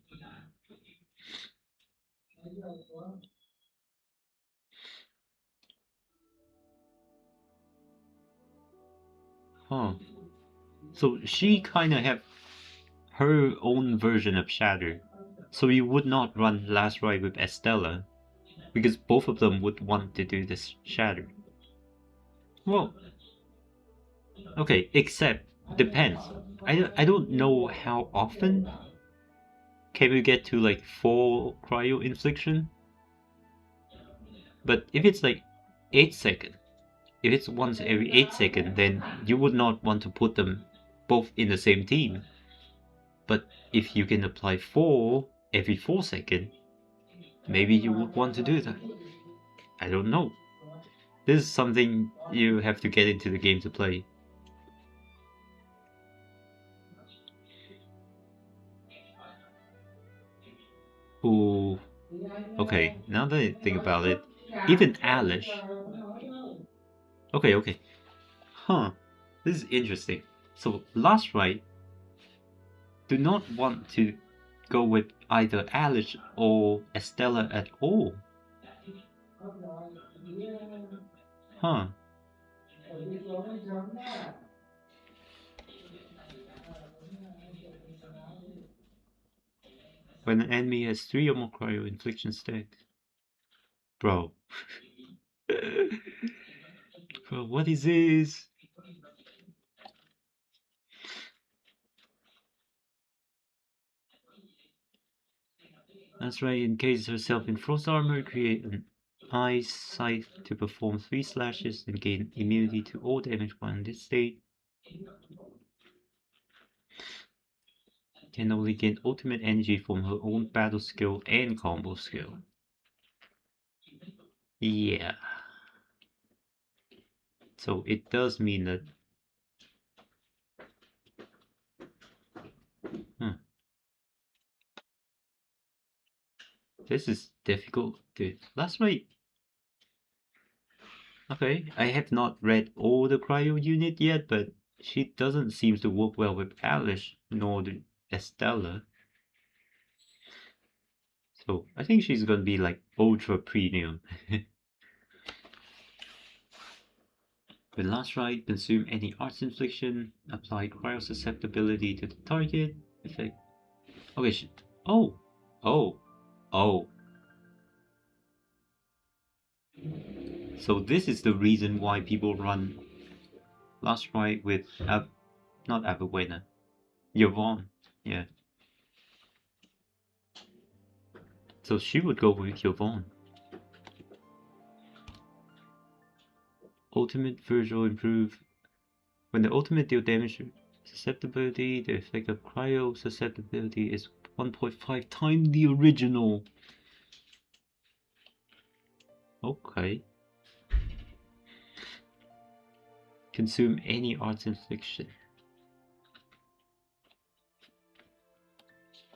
Huh. So she kind of have her own version of Shatter. So you would not run Last Ride with Estella, because both of them would want to do this Shatter. Well, okay, except depends. I don't know how often can we get to like 4 cryo infliction, but if it's like 8 seconds, if it's once every 8 seconds, then you would not want to put them both in the same team. But if you can apply 4 every 4 seconds, maybe you would want to do that. I don't know. This is something you have to get into the game to play. Ooh. Okay, now that I think about it, even Alish. Okay. Huh. This is interesting. So, Last Ride do not want to go with either Alice or Estella at all. Huh. When an enemy has 3 or more cryo infliction stacks. Bro. Bro, what is this? That's right, encase herself in frost armor, create an ice scythe to perform 3 slashes and gain immunity to all damage while in this state. Can only gain ultimate energy from her own battle skill and combo skill. Yeah. So it does mean that. This is difficult, dude. That's right. Okay, I have not read all the cryo unit yet, but she doesn't seem to work well with Alice nor the Estella. So I think she's gonna be like ultra premium. When last ride, consume any arts infliction, apply cryo susceptibility to the target. Effect. Okay, shit. Oh, oh, oh. So this is the reason why people run last ride with not Abuena, Yvonne. Yeah. So she would go with Yvonne. Ultimate Virgil improve. When the ultimate deal damage susceptibility, the effect of cryo susceptibility is 1.5 times the original. Okay. Consume any arts infliction.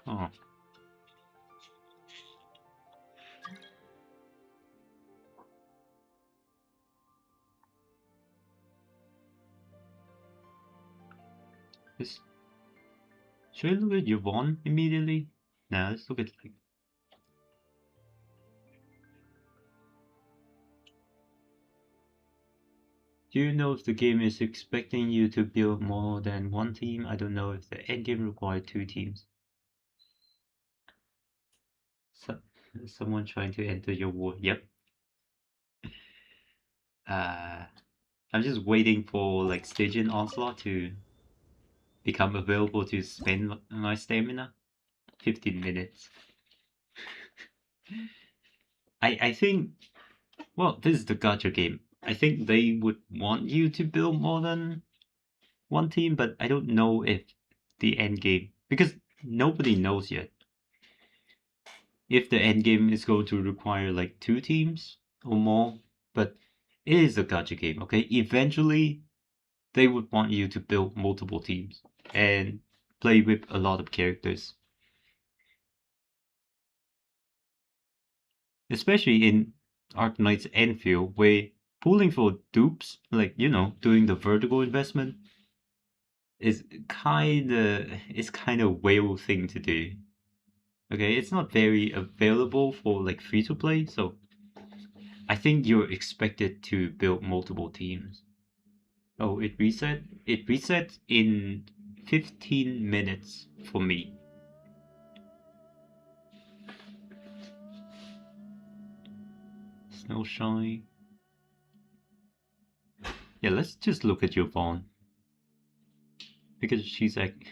Oh. This, should I look at Yvonne immediately? Nah, let's look at like. Do you know if the game is expecting you to build more than one team? I don't know if the endgame requires 2 teams. So, someone trying to enter your war. Yep. I'm just waiting for like Stygian Onslaught to become available to spend my stamina. 15 minutes. I think, well, this is the gacha game. I think they would want you to build more than one team, but I don't know if the end game, because nobody knows yet if the end game is going to require like 2 teams or more. But it is a gacha game, okay? Eventually, they would want you to build multiple teams and play with a lot of characters. Especially in Arknight's Endfield, where pooling for dupes, like, doing the vertical investment, is kind of whale thing to do. Okay, it's not very available for like free to play, so I think you're expected to build multiple teams. Oh, it reset? It resets in 15 minutes for me. Snowshine. Yeah, let's just look at Yvonne. Because she's like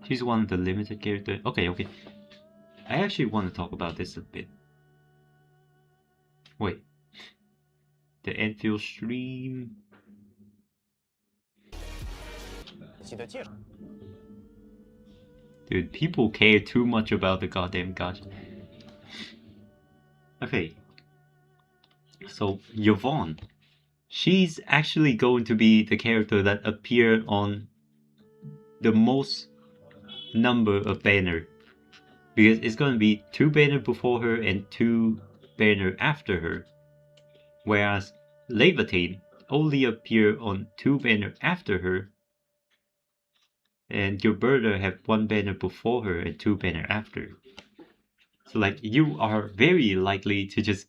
she's one of the limited characters. Okay. I actually want to talk about this a bit. Wait. The Enfield stream. Dude, people care too much about the goddamn gacha. Okay. So, Yvonne. She's actually going to be the character that appeared on the most number of banner. Because it's going to be 2 banner before her and 2 banner after her. Whereas Levitine only appear on 2 banner after her, and Gilberta have 1 banner before her and 2 banner after. So like you are very likely to just,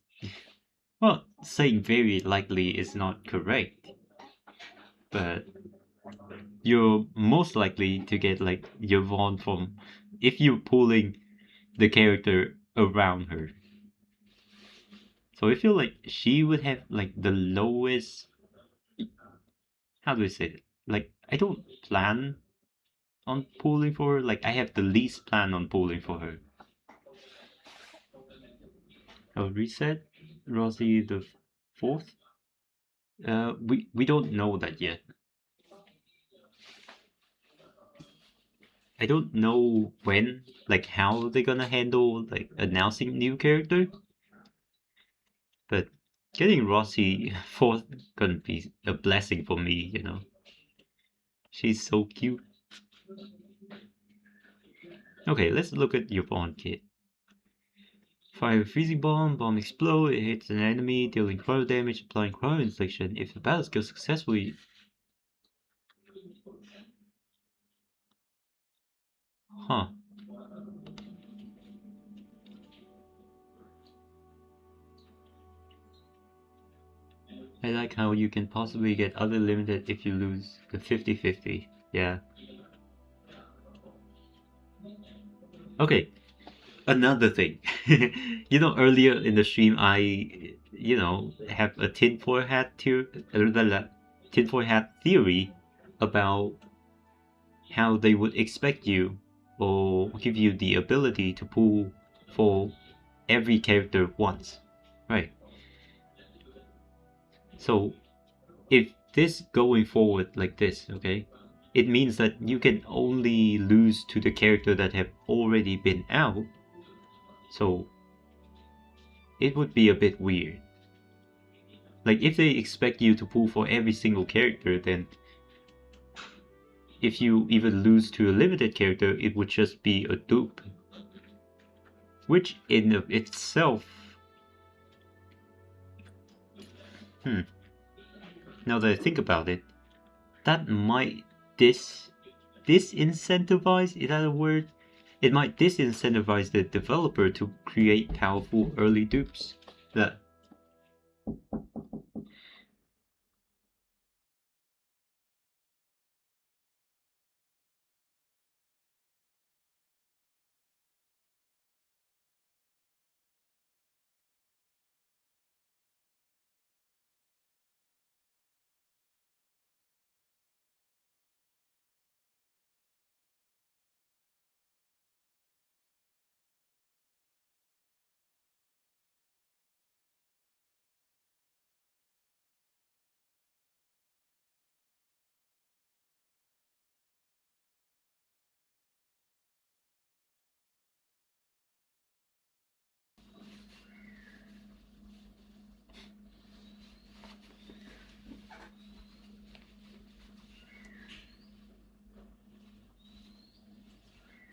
well, saying very likely is not correct, but you're most likely to get like Yvonne from if you're pulling the character around her. So I feel like she would have like the lowest, how do I say it? Like I don't plan on pulling for her. Like I have the least plan on pulling for her. Oh, reset Rosie the fourth. We don't know that yet. I don't know when, like how they're gonna handle like announcing new character, but getting Rossi fourth gonna be a blessing for me. She's so cute. Okay, let's look at your Bond kit. Fire a freezing bomb explodes, it hits an enemy, dealing cryo damage, applying cryo infliction. If the battle goes successfully. Huh. I like how you can possibly get other limited if you lose the 50-50. Yeah. Okay, another thing. Earlier in the stream, have a tinfoil hat theory about how they would expect you or give you the ability to pull for every character once. Right. So if this going forward like this, okay, it means that you can only lose to the character that have already been out. So it would be a bit weird. Like if they expect you to pull for every single character, then if you even lose to a limited character, it would just be a dupe. Which in of itself... Now that I think about it, that might disincentivize, is that a word? It might disincentivize the developer to create powerful early dupes. That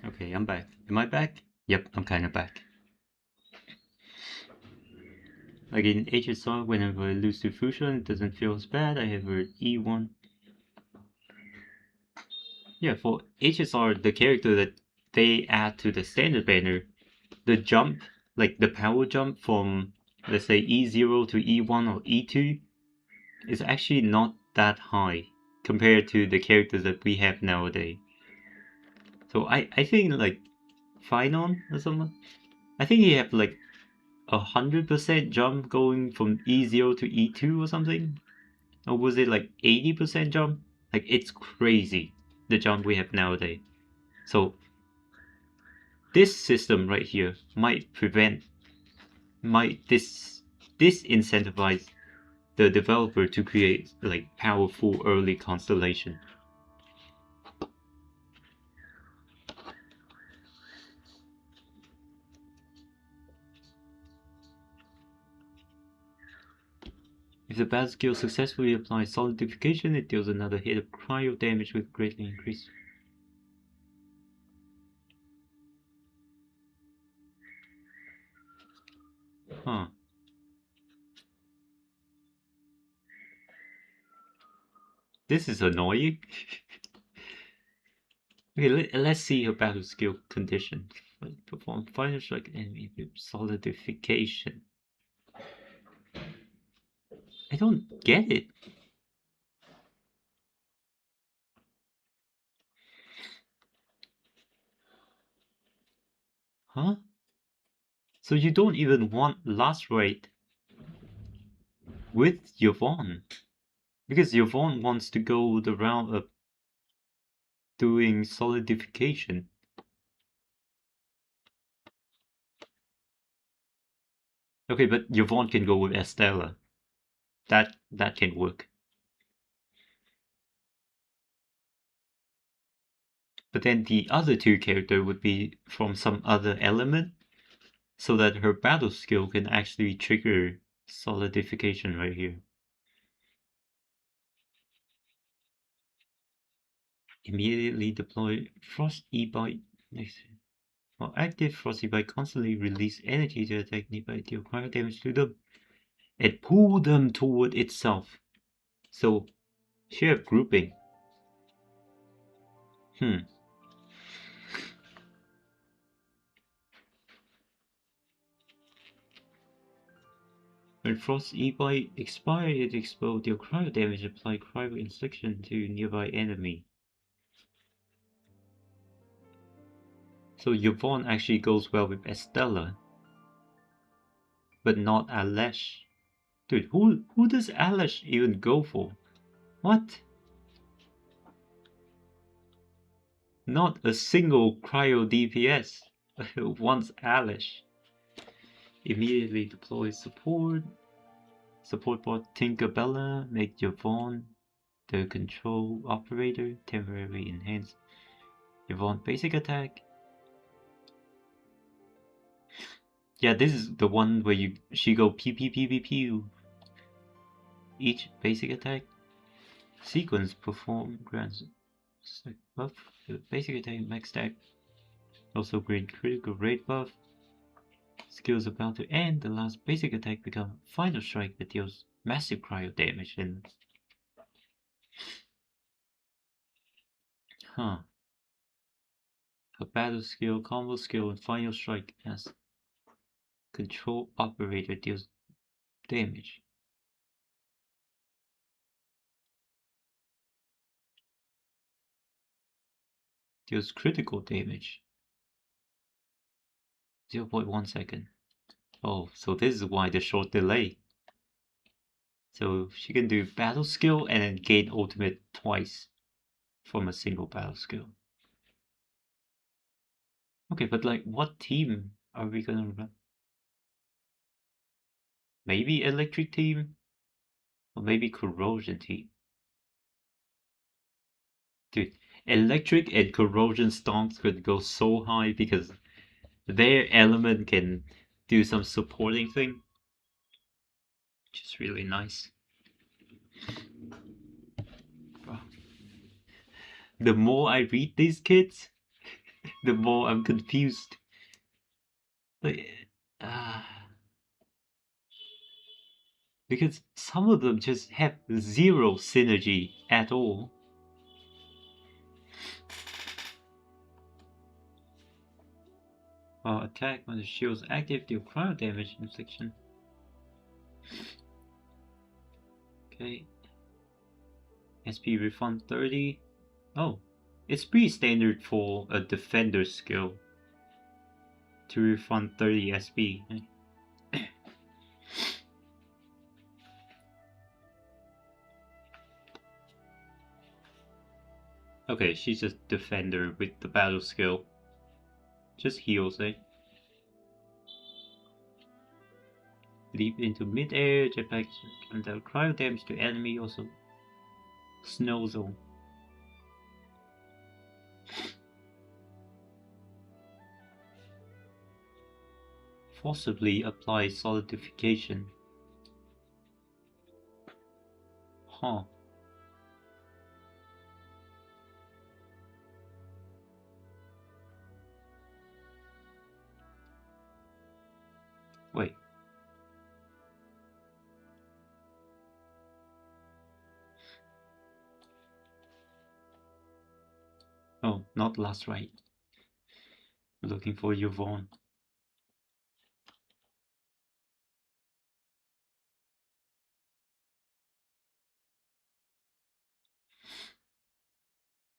okay, I'm back. Am I back? Yep, I'm kinda back. Like in HSR, whenever I lose to Fusion, it doesn't feel as bad. I have a E1. Yeah, for HSR, the character that they add to the standard banner, the jump, like the power jump from, let's say, E0 to E1 or E2, is actually not that high compared to the characters that we have nowadays. So I think like Finon or someone, I think he have like 100% jump going from E0 to E2 or something. Or was it like 80% jump? Like it's crazy the jump we have nowadays. So this system right here might disincentivize the developer to create like powerful early constellation. If the battle skill successfully applies solidification, it deals another hit of cryo damage with greatly increased. Huh. This is annoying. Okay, let's see her battle skill condition. Perform final strike enemy with solidification. I don't get it. Huh? So you don't even want last rate with Yvonne. Because Yvonne wants to go the route of doing solidification. Okay, but Yvonne can go with Estella. That can work. But then the other two character would be from some other element, so that her battle skill can actually trigger solidification right here. Immediately deploy Frost E-Bite. While active, Frost E-Bite constantly release energy to attack nearby, deal cryo damage to them, and pull them toward itself. So, share grouping. When Frost E-Bite expires, it explodes deal cryo damage, apply cryo infliction to nearby enemy. So Yvonne actually goes well with Estella, but not Alesh. Dude, who does Alesh even go for? What? Not a single cryo DPS. Once Alesh. Immediately deploy support. Support bot Tinkerbella, make Yvonne the control operator, temporarily enhance Yvonne basic attack. Yeah, this is the one where she go pew pew pew pew pew. Each basic attack sequence perform grants Like buff, the basic attack max stack. Also green critical rate buff. Skill's about to end. The last basic attack becomes final strike that deals massive cryo damage and huh. A battle skill, combo skill, and final strike as control operator deals damage. Deals critical damage. 0.1 second. Oh, so this is why the short delay. So she can do battle skill and then gain ultimate twice from a single battle skill. Okay, but like what team are we gonna run? Maybe electric team? Or maybe corrosion team? Dude, electric and corrosion stomps could go so high because their element can do some supporting thing. Which is really nice. Wow. The more I read these kids, the more I'm confused. Like, because some of them just have zero synergy at all. Attack when the shield's active, deal cryo damage infliction. Okay. SP refund 30. Oh, it's pretty standard for a defender skill to refund 30 SP. Okay, she's a defender with the battle skill. Just heals, eh? Leap into mid-air, jetpack, and deal cryo damage to enemy, also snow zone. Forcibly apply solidification. Huh. Wait. Oh, not last right. Looking for Yvonne.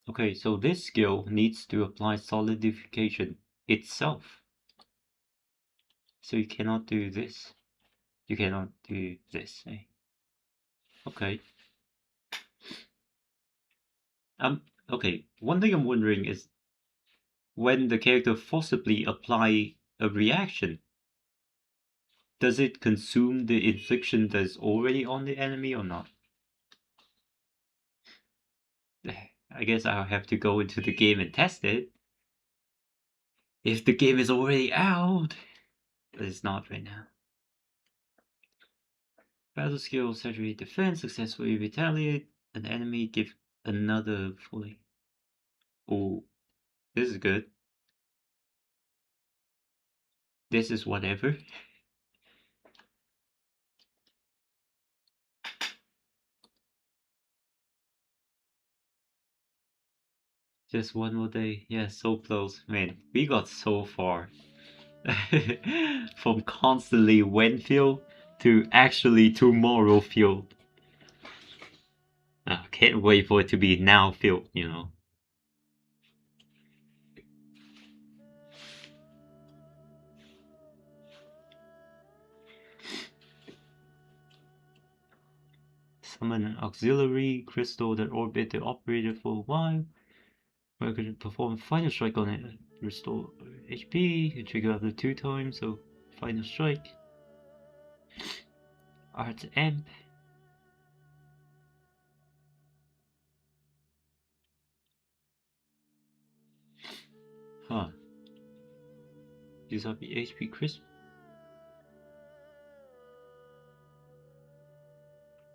Okay, so this skill needs to apply solidification itself. So you cannot do this. You cannot do this, eh? Okay. Okay, one thing I'm wondering is when the character forcibly apply a reaction, does it consume the infliction that's already on the enemy or not? I guess I'll have to go into the game and test it. If the game is already out, but it's not right now. Battle skill, saturate defense, successfully retaliate an enemy, give another fully. Oh, this is good. This is whatever. Just one more day. Yeah, so close. Man, we got so far. From constantly Endfield to actually tomorrow field. Can't wait for it to be now field, you know. Summon an auxiliary crystal that orbit the operator for a while. Where I could perform final strike on it. Restore HP, you trigger up to 2 times, so final strike. Art Amp. Huh. Use up the HP crisp.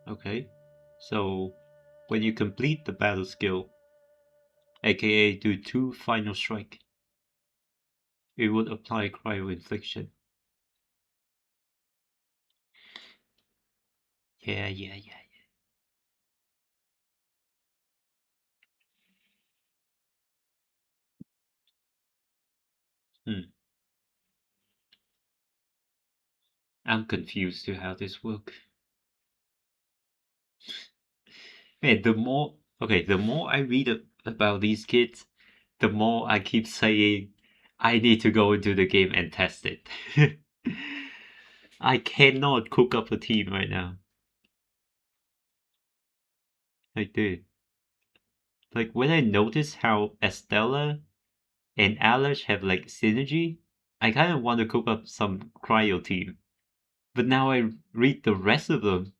Okay. So when you complete the battle skill, aka do 2 final strike. It would apply cryo infliction. Yeah. Hmm. I'm confused to how this works. Man, the more I read about these kids, the more I keep saying I need to go into the game and test it. I cannot cook up a team right now. I do. Like when I notice how Estella and Alish have like synergy, I kind of want to cook up some cryo team. But now I read the rest of them.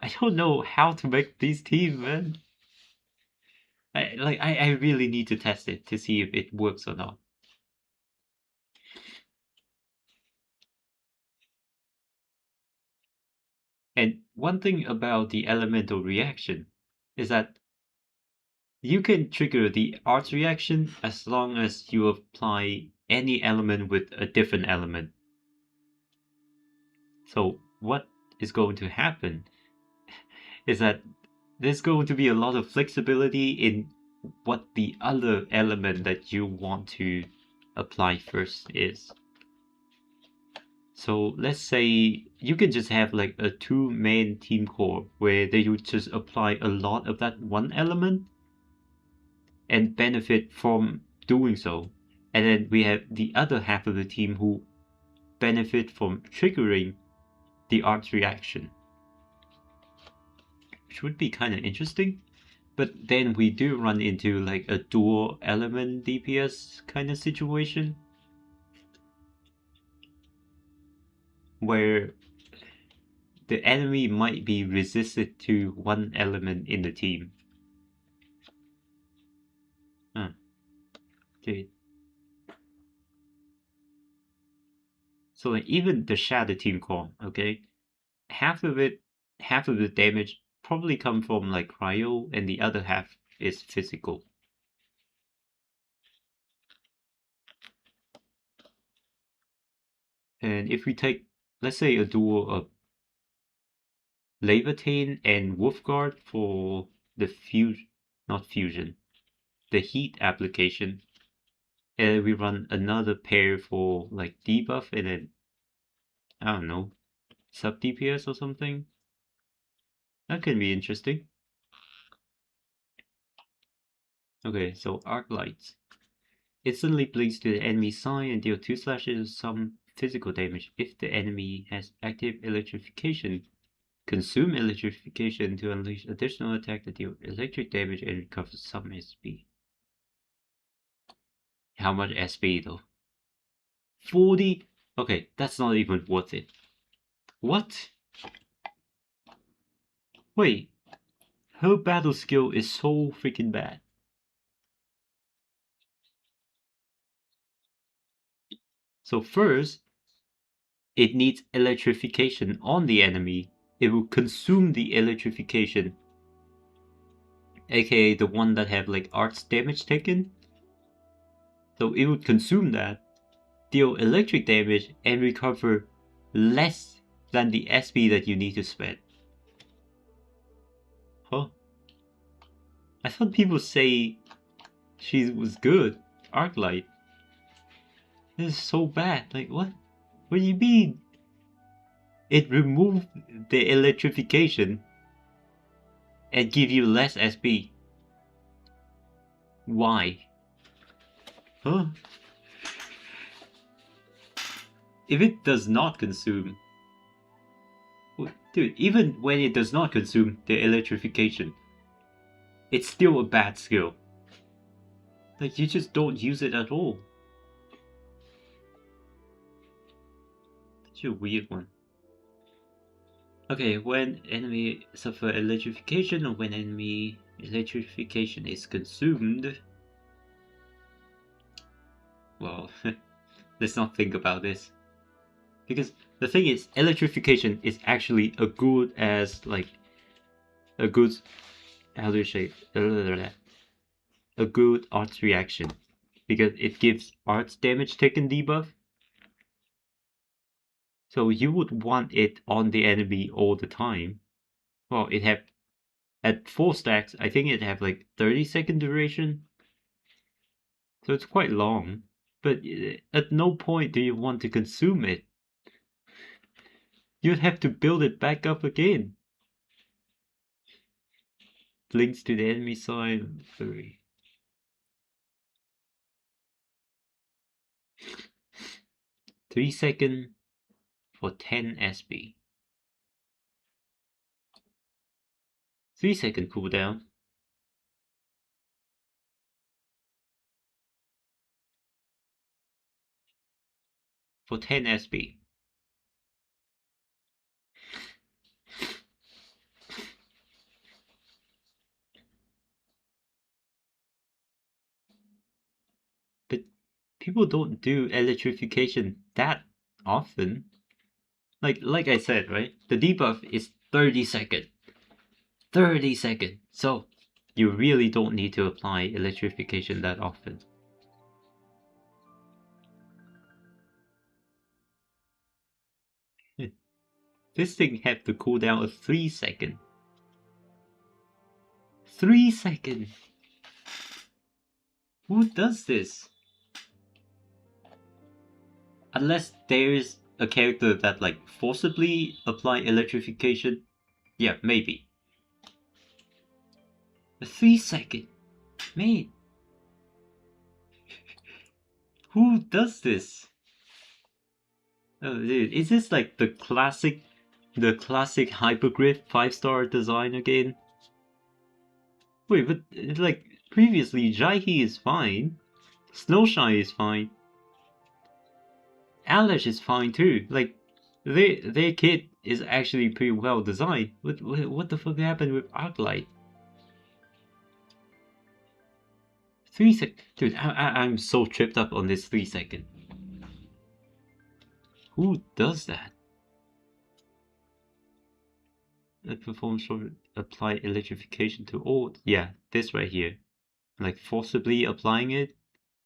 I don't know how to make these teams, man. I really need to test it to see if it works or not. And one thing about the elemental reaction is that you can trigger the arts reaction as long as you apply any element with a different element. So what is going to happen is that there's going to be a lot of flexibility in what the other element that you want to apply first is. So let's say you can just have like a 2-man team core where they would just apply a lot of that one element and benefit from doing so. And then we have the other half of the team who benefit from triggering the arts reaction, which would be kind of interesting. But then we do run into like a dual element DPS kind of situation where the enemy might be resisted to one element in the team. Huh. Dude. So like even the shadow team core, okay, half of the damage probably come from like cryo, and the other half is physical. And if we take, let's say, a duo of Leviathan and Wolfguard for the not fusion, the heat application, and we run another pair for like debuff and then I don't know, sub DPS or something. That can be interesting. Okay, so arc lights. Instantly blinks to the enemy side and deal 2 slashes of some physical damage. If the enemy has active electrification, consume electrification to unleash additional attack that deal electric damage and recover some SP. How much SP though? 40? Okay, that's not even worth it. What? Wait, her battle skill is so freaking bad. So first, it needs electrification on the enemy. It will consume the electrification, aka the one that have like arts damage taken. So it would consume that, deal electric damage, and recover less than the SP that you need to spend. Huh? I thought people say she was good. Arclight. This is so bad. Like what? What do you mean? It removed the electrification and give you less SP. Why? Huh? If it does not consume, dude, even when it does not consume the electrification, it's still a bad skill. Like you just don't use it at all. Such a weird one. Okay, when enemy suffer electrification or when enemy electrification is consumed. Well, let's not think about this. Because the thing is, electrification is actually a good as like a good, how do you say, a good arts reaction because it gives arts damage taken debuff. So you would want it on the enemy all the time. Well, it have at 4 stacks, I think it have like 30-second duration. So it's quite long. But at no point do you want to consume it. You'd have to build it back up again. Links to the enemy side. 3. 3 second for 10 SB. 3 second cooldown. For 10 SB. But people don't do electrification that often. Like I said, right? The debuff is 30 second. 30 second. So you really don't need to apply electrification that often. This thing had the cooldown of 3 second. 3 second. Who does this? Unless there's a character that like forcibly apply electrification. Yeah, maybe. A 3 second. Man. Who does this? Oh dude, is this like the classic hypergrid 5-star design again? Wait, but like previously Jaihi is fine. Snowshy is fine. Alish is fine too. Like their kit is actually pretty well designed. What the fuck happened with Arclight? 3 second, dude. I'm so tripped up on this 3 second. Who does that? The performance should apply electrification to all. Yeah, this right here. Like forcibly applying it.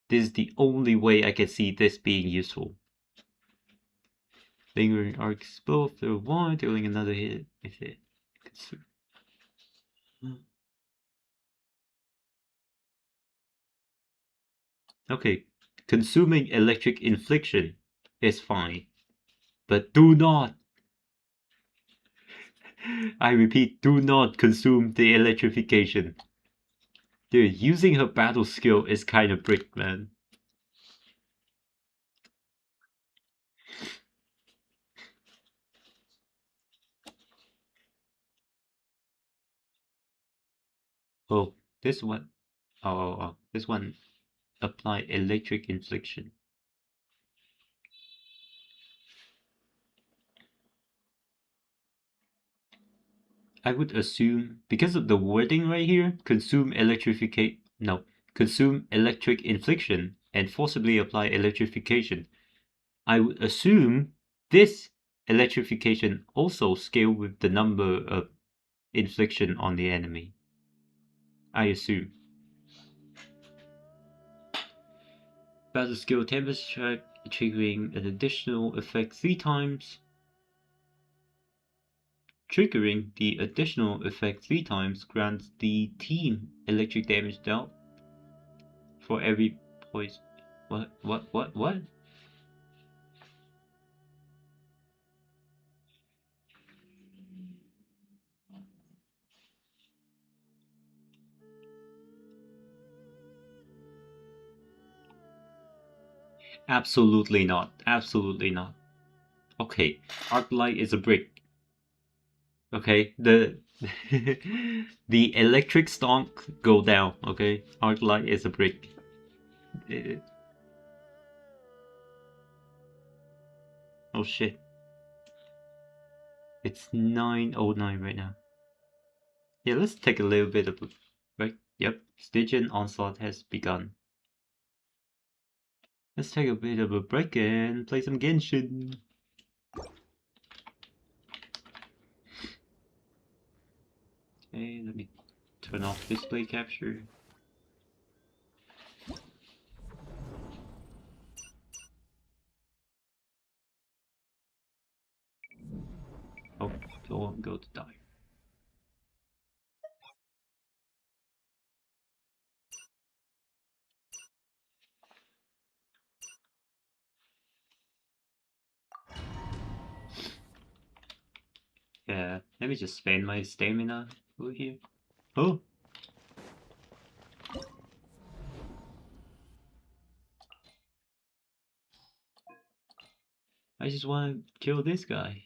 This is the only way I can see this being useful. Lingering arc explode through one, dealing another hit if it. Okay, consuming electric infliction is fine, but do not. I repeat, do not consume the electrification. Dude, using her battle skill is kind of brick, man. Oh, this one. Oh, this one apply electric infliction. I would assume because of the wording right here, consume electric infliction and forcibly apply electrification. I would assume this electrification also scale with the number of infliction on the enemy. I assume. Battle skill temperature check, triggering an additional effect 3 times. Triggering the additional effect 3 times grants the team electric damage dealt for every poison. What? Absolutely not. Absolutely not. Okay, Arclight is a brick. Okay, the electric stonk go down. Okay, Arclight is a brick. Oh shit, it's 9:09 right now. Yeah, let's take a little bit of a break. Yep, Stygian onslaught has begun. Let's take a bit of a break and play some Genshin. Okay, let me turn off display capture. go to die. Yeah, let me just spend my stamina over here. Oh! I just want to kill this guy.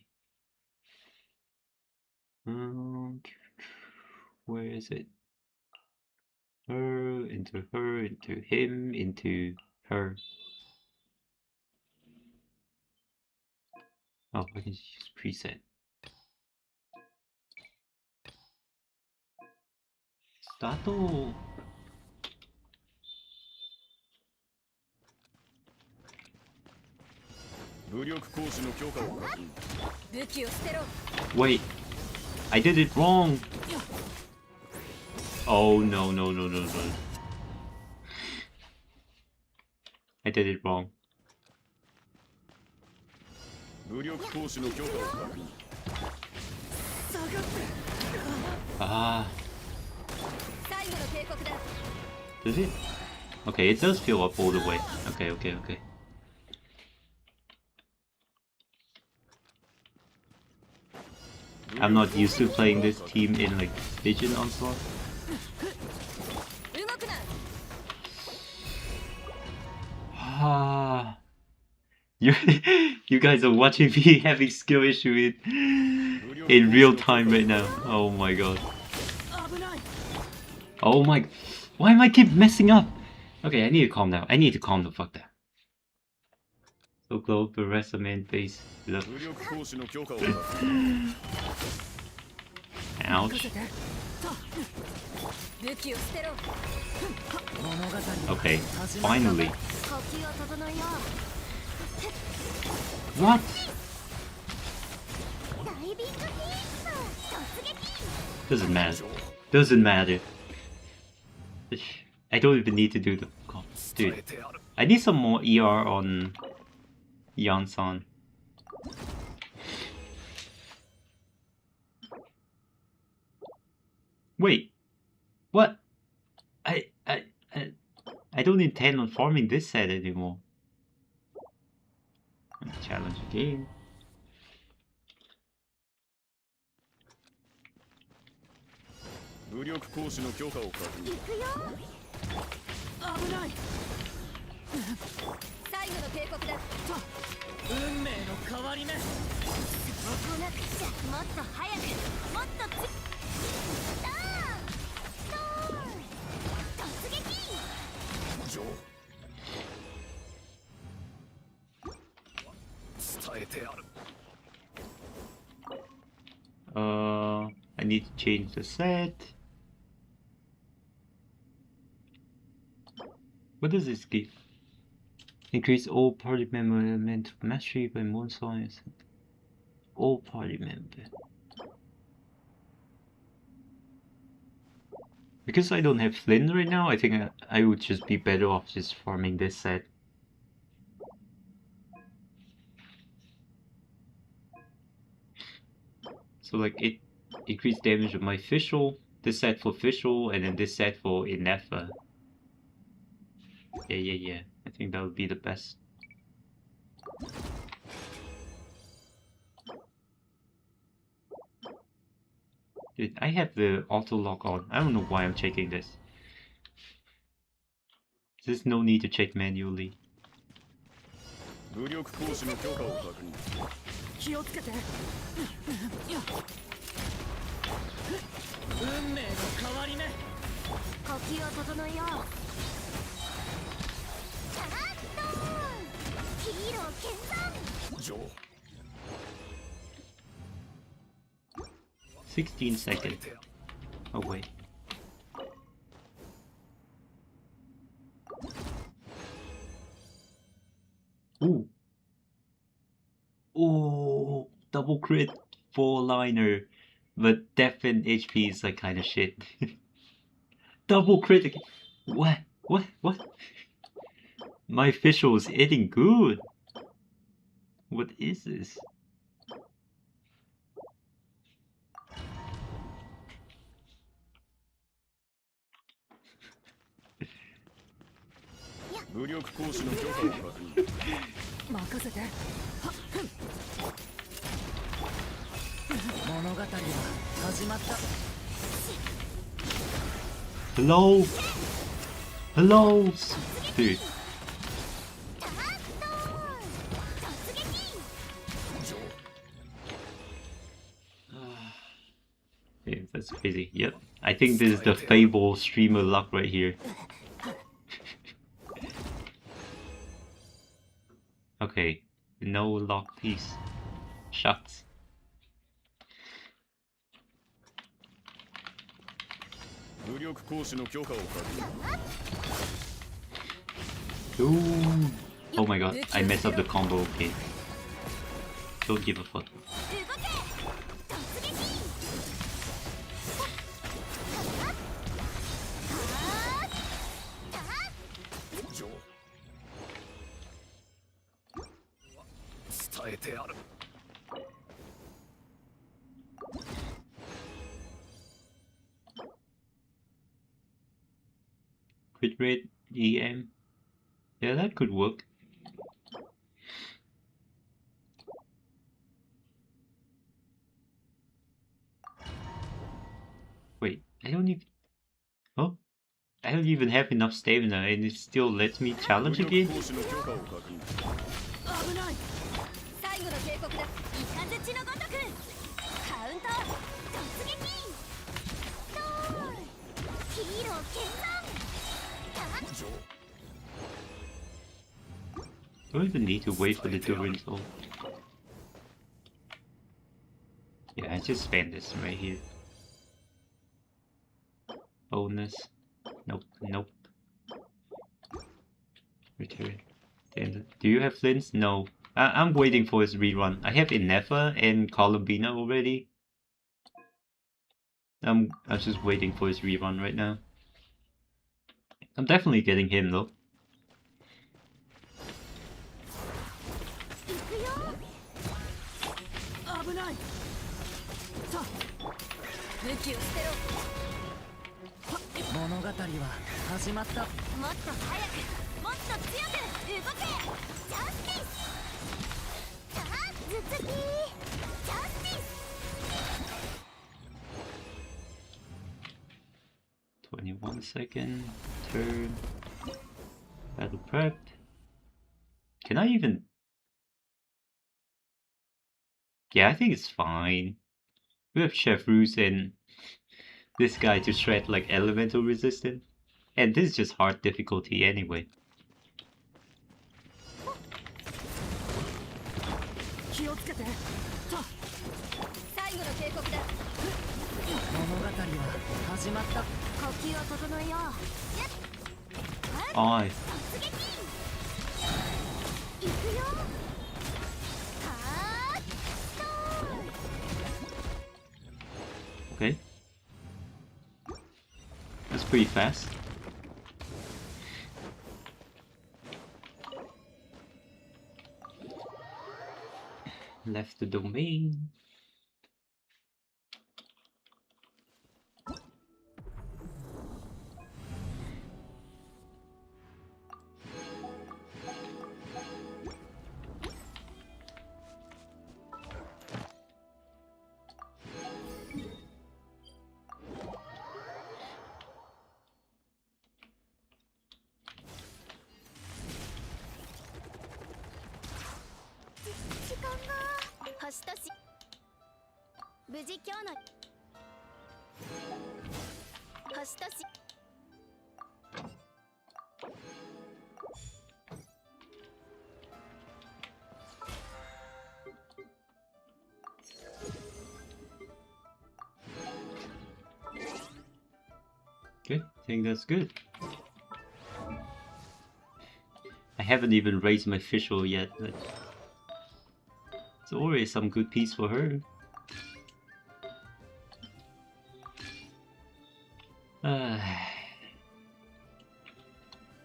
Where is it? Her, into him, into her. Oh, I can just use preset. Start. 武力行使の許可を確認。武器を捨てろ。 Wait, I did it wrong. Oh no no no no no. I did it wrong. 武力行使の許可を確認。 Ah, 最後の警告だ。 does it? Okay, it does fill up all the way. Okay, okay, okay. I'm not used to playing this team in like Vision Onslaught. 動くな。 Ah, you you guys are watching me having skill issue in real time right now. Oh my god. Oh my, why am I keep messing up? Okay, I need to calm down. I need to calm the fuck down. So close the rest of main base. Look. 武力行使の許可を確認。 Ouch. 武器を捨てろ。 Okay, finally. 呼吸を整えよ What? う。ダイビングキープ突撃。 Doesn't matter. Doesn't matter. I don't even need to do the dude. 伝えてある。 I need some more ER on Yansan. Wait, what? I don't intend on farming this set anymore. Challenge again. 武力行使の許可を確認。行くよ。危ない。最後の警告だ。運命の変わり目。動かなくちゃ。もっと早く。もっとつ。ダーン。ストーン。突撃。 上。伝えてある。 I need to change the set. What does this give? Increase all party member element of mastery by one size. All party member. Because I don't have Flynn right now, I think I would just be better off just farming this set. So like it increased damage of my official, this set for official, and then this set for Inefa. Yeah. I think that would be the best. Dude, I have the auto lock on. I don't know why I'm checking this. There's no need to check manually. 武力行使の許可を確認。 気をつけて。運命の変わり目。呼吸を整えよう。チャーッとヒーロー見参。上。 16 seconds. Oh wait. Ooh. Ooh, double crit 4-liner, but death and HP is like kind of shit. Double crit again. What? My official is hitting good. What is this? 武力行使の許可を確認。任せて。はっふん。物語は始まった。 Hello? Hello? Dude. Yeah, that's crazy. Yep. I think this is the Fable streamer luck right here. Okay. No lock piece. Shucks. Ooh. Oh my god, I messed up the combo. Okay. Don't give a fuck. Crit rate, EM. Yeah, that could work. Wait, I don't even... Oh? I don't even have enough stamina and it still lets me challenge again? 危ない最後の警告だイカズチのごとくカウンター突撃ドールヒーロー決断 Do I even need to wait for the Durin's ult? Yeah, I just spam this right here. Bonus. Nope, nope. Return. And do you have flints? No. I'm waiting for his rerun. I have Inefa and Columbina already. I'm just waiting for his rerun right now. I'm definitely getting him though. 危ないさあ武器を捨てろ物語は始まった。もっと早くもっと強く動けジャスティスさあ頭突きジャスティス 21 second turn. Battle prepped. Can I even... Yeah, I think it's fine. We have Chef Roos and this guy to shred like elemental resistant. And this is just hard difficulty anyway. 気をつけてさあ最後の警告だ物語は始まった。呼吸を整えよう Oh, 突撃行くよはーっと okay. That's pretty fast. Left the domain. Okay, I think that's good. I haven't even raised my official yet, but it's already some good piece for her.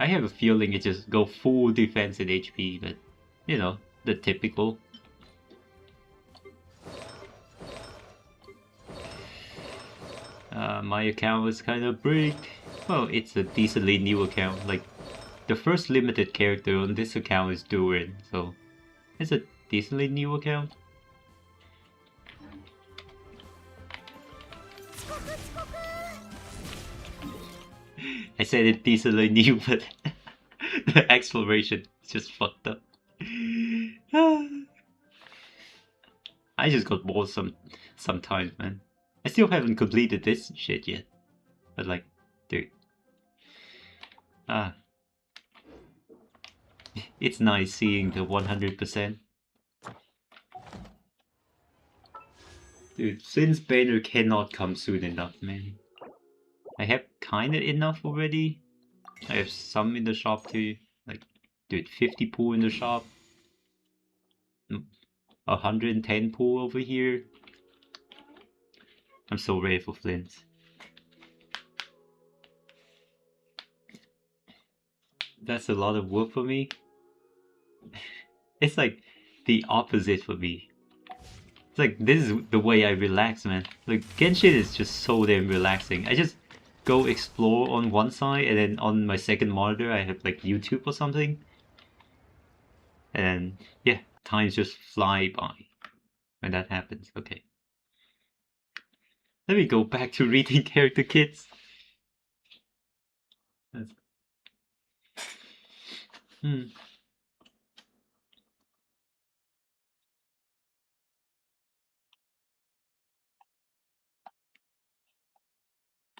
I have a feeling it just go full defense and HP, but you know, the typical. My account was kind of bricked. Well, it's a decently new account, like the first limited character on this account is Durin, so it's a decently new account. 遅刻遅刻 I said it decently new, but the exploration is just fucked up. I just got bored sometimes, man. I still haven't completed this shit yet. But like, dude. It's nice seeing the 100%. Dude, since banner cannot come soon enough, man. I have kinda enough already. I have some in the shop too. Like, dude, 50 pool in the shop. 110 pool over here. I'm so ready for Flints. That's a lot of work for me. It's like the opposite for me. It's like this is the way I relax, man. Like Genshin is just so damn relaxing. I just go explore on one side, and then on my second monitor I have like YouTube or something. And yeah, times just fly by when that happens. Okay. Let me go back to reading character kits. Hmm.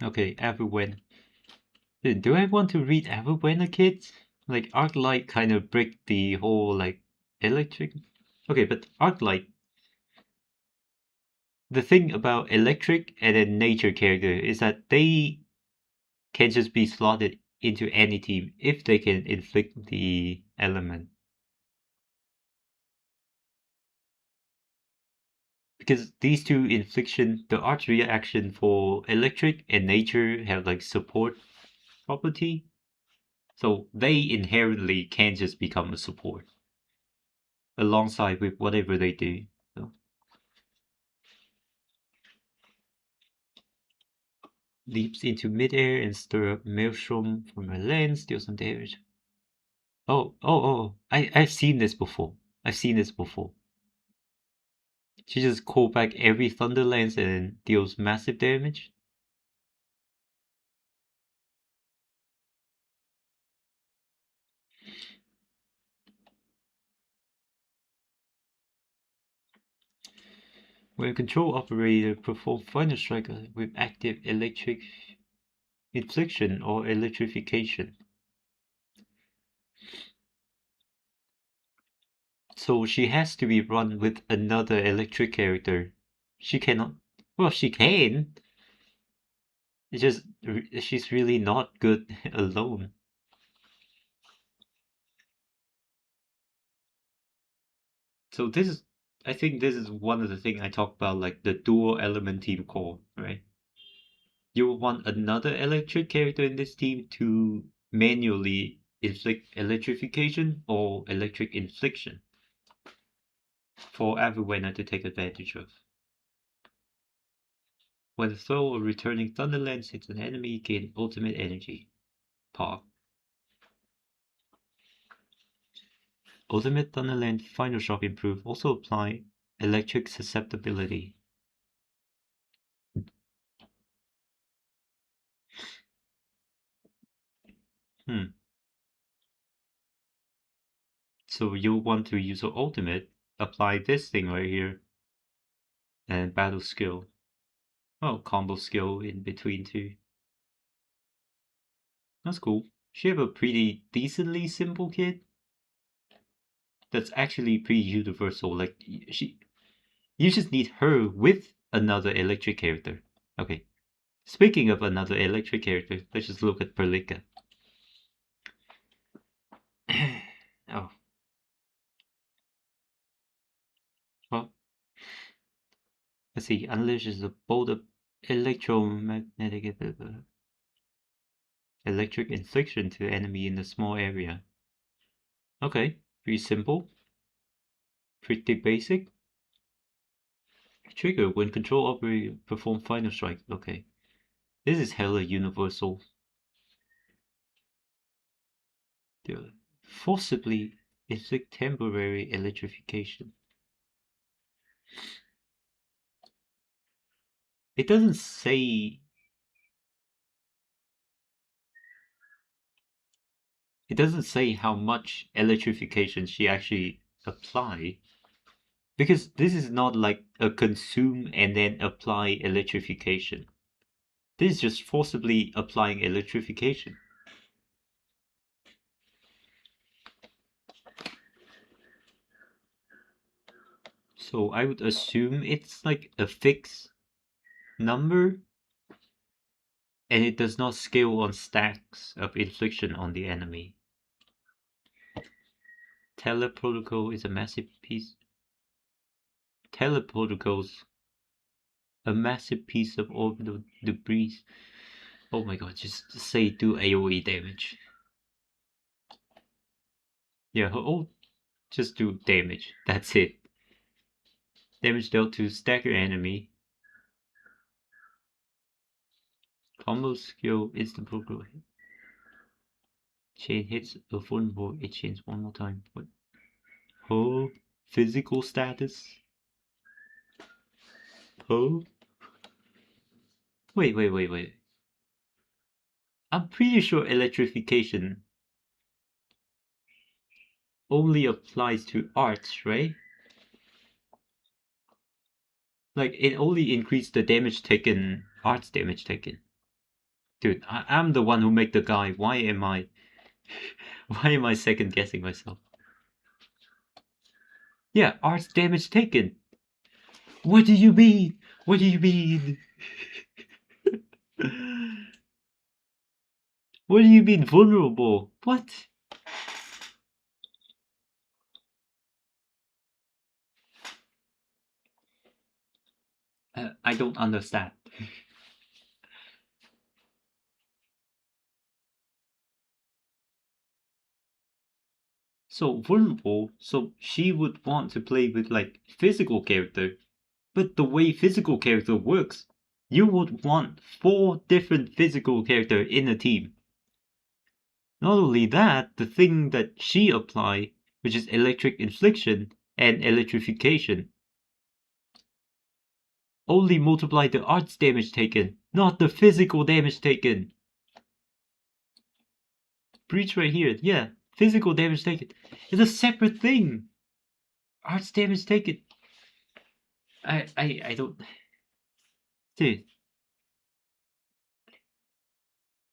Okay, Everwhen. Do I want to read Everwhen kits? Like Arclight kind of break the whole like electric. Okay, but Arclight. The thing about electric and then nature character is that they can just be slotted into any team if they can inflict the element. Because these two infliction, the arch reaction for electric and nature have like support property. So they inherently can just become a support alongside with whatever they do. So leaps into midair and stir up maelstrom from her lens, deal some damage. I've seen this before. I've seen this before. She just call back every thunder lens and deals massive damage. When a control operator performs final strike with active electric infliction or electrification. So she has to be run with another electric character. She cannot. Well, she can. It's just she's really not good alone. So this is, I think this is one of the things I talk about, like the dual element team core, right? You want another electric character in this team to manually inflict electrification or electric infliction for everyone to take advantage of. When the throw of returning Thunderlance hits an enemy, gain ultimate energy. Pop. Ultimate Thunderland Final Shock improve also apply electric susceptibility. So you'll want to use your ultimate, apply this thing right here, and battle skill. Oh, combo skill in between too. That's cool. She have a pretty decently simple kit. That's actually pretty universal. Like you just need her with another electric character. Okay. Speaking of another electric character, let's just look at Perlika. Oh. Well, let's see. Unleashes a bolt of electromagnetic electric infliction to enemy in a small area. Okay, pretty simple. Pretty basic. Trigger when control operator perform final strike. Okay. This is hella universal. Forcibly inflict temporary electrification. It doesn't say. It doesn't say how much electrification she actually apply, because this is not like a consume and then apply electrification. This is just forcibly applying electrification. So I would assume it's like a fixed number, and it does not scale on stacks of infliction on the enemy. Teleprotocol is a massive piece. Teleprotocols, a massive piece of orbital debris. Oh my god, just say do AoE damage. Yeah, oh, just do damage. That's it. Damage dealt to stagger enemy. Combo skill instant proc. Chain hits a vulnerable, it chains one more time. What? Oh, physical status? Oh? Wait. I'm pretty sure electrification only applies to arts, right? Like, it only increased the damage taken, arts damage taken. Dude, I'm the one who made the guy. Why am I second guessing myself? Yeah, arts damage taken. What do you mean? What do you mean? What do you mean vulnerable? What? I don't understand. So vulnerable, so she would want to play with like physical character, but the way physical character works, you would want 4 different physical character in a team. Not only that, the thing that she apply, which is electric infliction and electrification, only multiply the arts damage taken, not the physical damage taken. Breach right here, yeah, physical damage taken. It's a separate thing. Arts damage taken. I don't. Dude,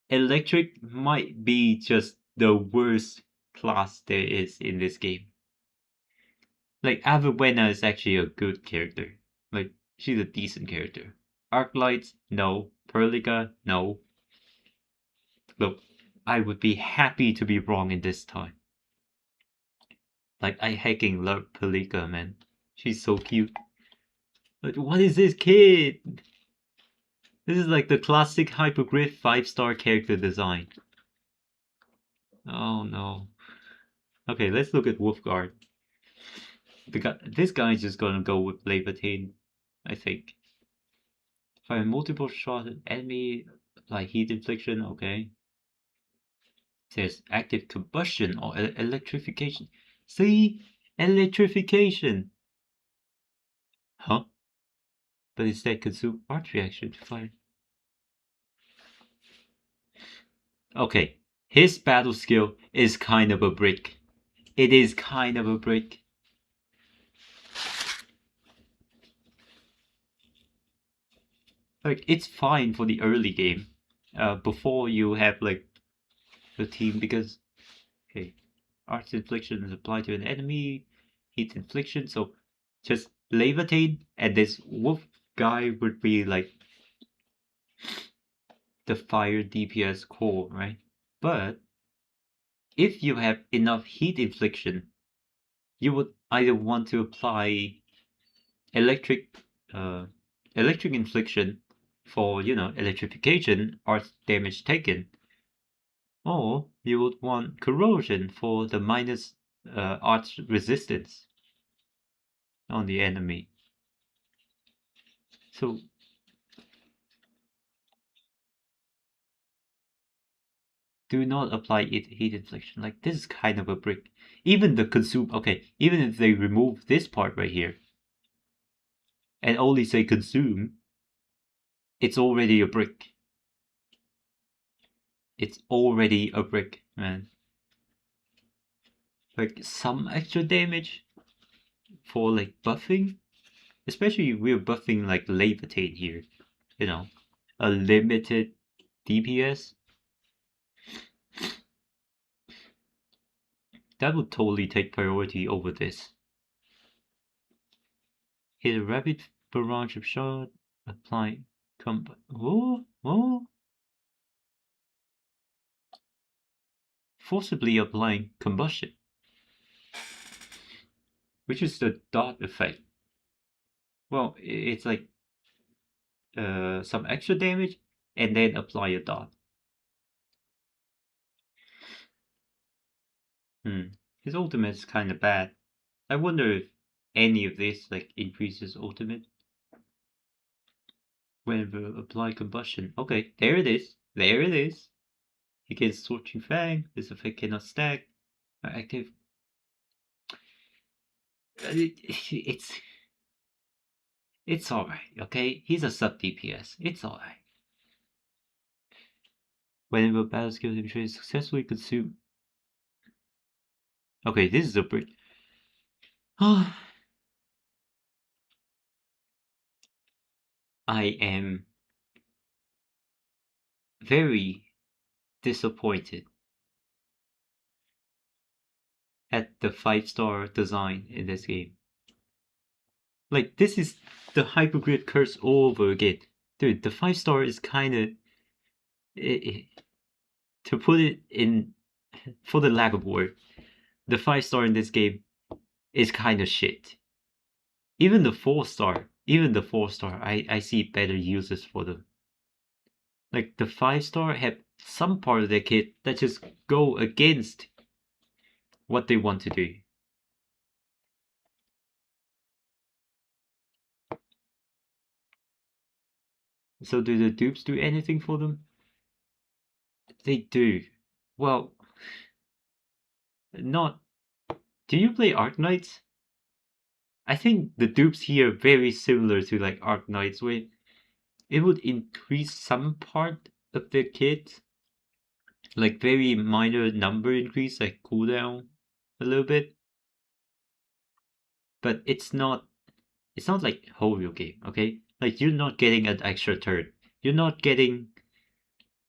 electric might be just the worst class there is in this game. Like Averwena is actually a good character. Like she's a decent character. Arclights, no. Perlica, no. Look, I would be happy to be wrong in this time. Like I hacking love Perlica, man. She's so cute. Like what is this kid? This is like the classic Hypergriff 5-star character design. Oh no. Okay, let's look at Wolfguard. This guy is just gonna go with Levitate, I think. Fire multiple shots at enemy, like heat infliction, okay. There's active combustion or electrification. See? Electrification! Huh? But instead consume arch reaction to fire. Okay, his battle skill is kind of a brick. It is kind of a brick. Like, it's fine for the early game. Before you have, like, the team, because, okay, arch infliction is applied to an enemy, heat infliction, so just levitate, and this wolf guy would be, like, the fire DPS core, right? But if you have enough heat infliction, you would either want to apply electric uh, electric infliction for electrification or damage taken, or you would want corrosion for the minus arch resistance on the enemy. So Do not apply heat infliction. Like, this is kind of a brick. Even the consume. Okay, even if they remove this part right here and only say consume, it's already a brick. It's already a brick, man. Like, some extra damage for like buffing, especially we're buffing like levitate here. You know, a limited DPS. That would totally take priority over this. Hit a rapid barrage of shot. Apply forcibly applying combustion, which is the dot effect. Well, it's like some extra damage and then apply a dot. His ultimate is kind of bad. I wonder if any of this like increases ultimate. Whenever apply combustion. Okay, there it is. There it is. Against Scorching Fang, this effect cannot stack. Active. It's alright, okay? He's a sub DPS. It's alright. Whenever battle skill demonstrated successfully consume. Okay, this is a brick. I am very disappointed at the 5-star design in this game. Like, this is the hypergrid curse all over again. Dude, the 5-star is kind of... To put it in... For the lack of word, the 5-star in this game is kind of shit. Even the 4-star, I see better uses for them. Like, the 5-star have some part of their kit that just go against what they want to do. So do the dupes do anything for them? They do. Well, not... Do you play Arknights? I think the dupes here are very similar to like Arknights, where it would increase some part of their kit, like very minor number increase, like cooldown a little bit. But it's not like whole game, okay? Like, you're not getting an extra turn. You're not getting,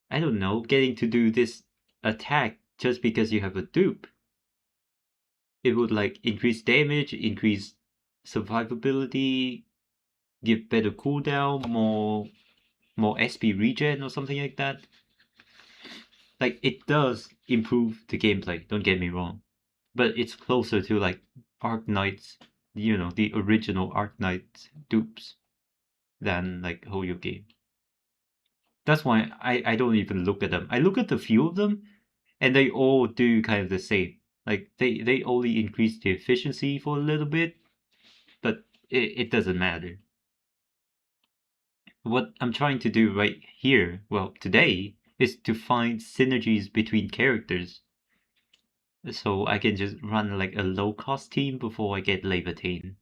I don't know, getting to do this attack just because you have a dupe. It would like increase damage, increase survivability, give better cooldown, more SP regen or something like that. Like, it does improve the gameplay, don't get me wrong. But it's closer to like Arknights, you know, the original Arknight dupes than like Hoyo game. That's why I don't even look at them. I look at a few of them and they all do kind of the same. Like they only increase the efficiency for a little bit, but it doesn't matter. What I'm trying to do right here, well, today, is to find synergies between characters. So I can just run like a low cost team before I get Levitate.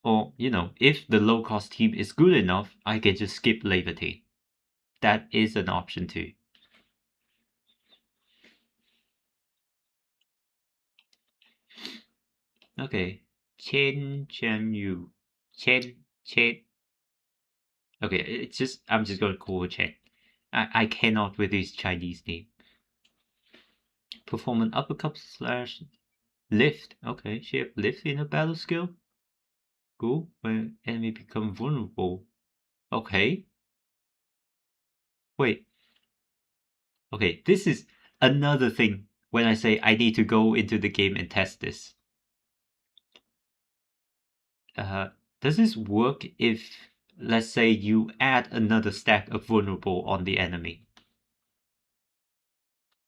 Or, you know, if the low cost team is good enough, I can just skip Levitate. That is an option too. Okay. Chen Yu. Chen. Okay, it's just, I'm just gonna call her Chen. I cannot with his Chinese name. Perform an uppercut slash lift. Okay, she have lift in her battle skill. Cool. When enemy become vulnerable. Okay. Wait. Okay, this is another thing when I say I need to go into the game and test this. Does this work if, let's say, you add another stack of vulnerable on the enemy?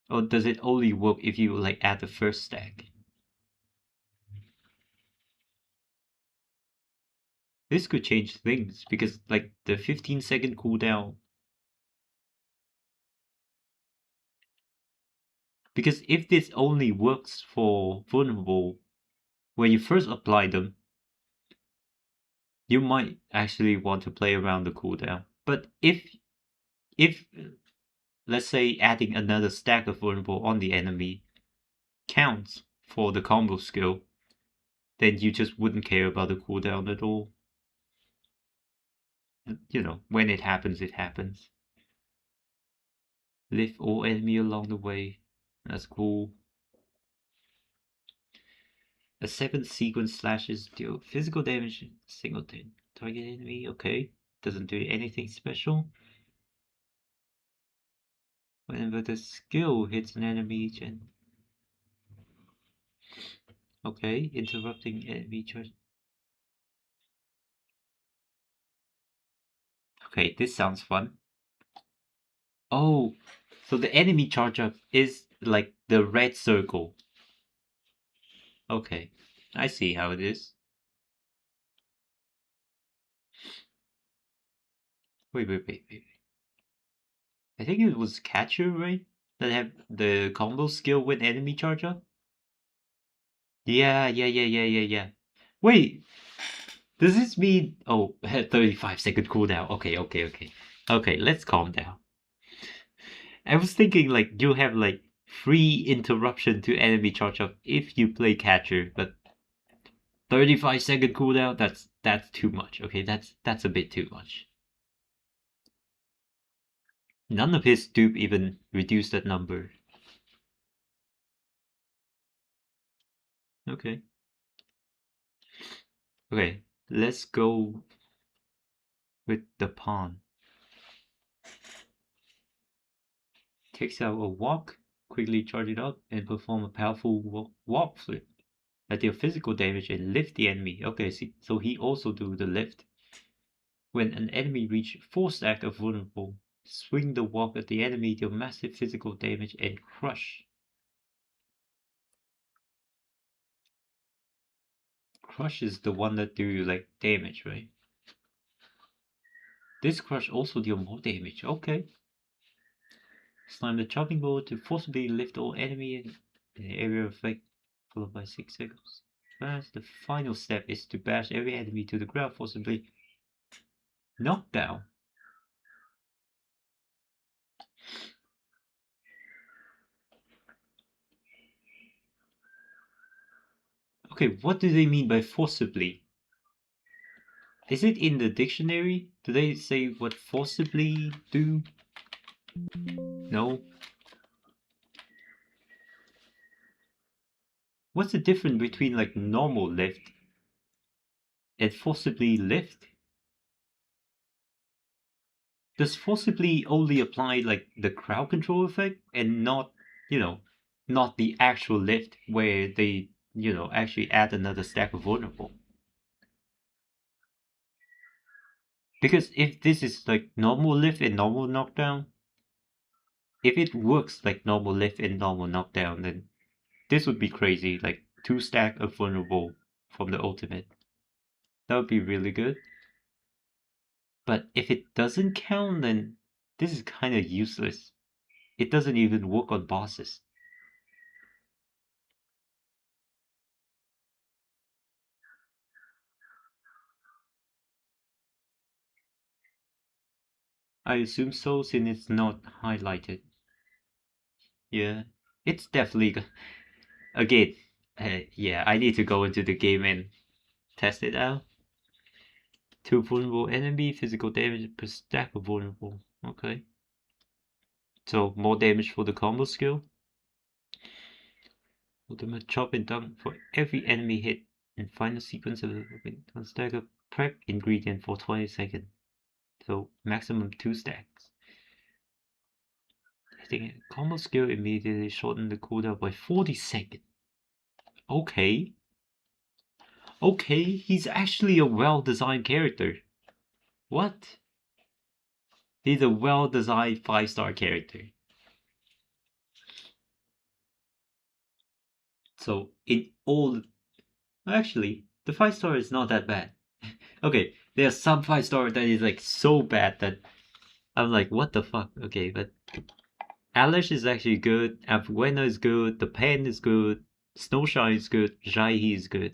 Or does it only work if you like add the first stack? This could change things because like the 15-second cooldown. Because if this only works for vulnerable when you first apply them, you might actually want to play around the cooldown. But if let's say adding another stack of vulnerable on the enemy counts for the combo skill, then you just wouldn't care about the cooldown at all. You know, when it happens, it happens. Lift all enemy along the way. That's cool. A 7th sequence slashes deal physical damage in a single target enemy. Okay. Doesn't do anything special. Whenever the skill hits an enemy, okay, interrupting enemy charge. Okay, this sounds fun. Oh, so the enemy charge up is like the red circle. Okay, I see how it is. Wait. I think it was catcher, right? That have the combo skill with enemy charge up? Yeah. Wait, does this mean... Oh, 35-second cooldown. Okay. Okay, let's calm down. I was thinking like you have like free interruption to enemy charge up if you play catcher, but 35-second cooldown, that's too much. Okay, that's a bit too much. None of his dupe even reduced that number. Okay. Okay, let's go with the pawn. Takes out a walk, quickly charge it up, and perform a powerful walk flip that deal physical damage and lift the enemy. Okay, see, so he also do the lift. When an enemy reach 4 stack of vulnerable, swing the walk at the enemy, deal massive physical damage, and crush. Crush is the one that do like damage, right? This crush also deal more damage. Okay. Slam the chopping board to forcibly lift all enemy in the area of effect, followed by 6 seconds. First, the final step is to bash every enemy to the ground, forcibly knockdown. Okay, what do they mean by forcibly? Is it in the dictionary? Do they say what forcibly do? No. What's the difference between like normal lift and forcibly lift? Does forcibly only apply like the crowd control effect and not, you know, not the actual lift where they, actually add another stack of vulnerable? Because if this is like normal lift and normal knockdown, if it works like normal lift and normal knockdown, then this would be crazy. Like 2 stack of vulnerable from the ultimate. That would be really good. But if it doesn't count, then this is kind of useless. It doesn't even work on bosses. I assume so, since it's not highlighted. Yeah, it's definitely... Again, yeah, I need to go into the game and test it out. 2 vulnerable enemy, physical damage per stack of vulnerable. Okay. So, more damage for the combo skill. Ultimate chop and dunk for every enemy hit. And final sequence of one stack of prep ingredient for 20 seconds. So, maximum 2 stacks. I think combo skill immediately shorten the cooldown by 40 seconds. Okay. Okay, he's actually a well-designed character. What? He's a well-designed 5-star character. So in all... Actually, the 5-star is not that bad. Okay, there's some 5-star that is like so bad that I'm like, what the fuck? Okay, but Alice is actually good. Abuena is good. The Pen is good. Snowshine is good. Jaihi is good.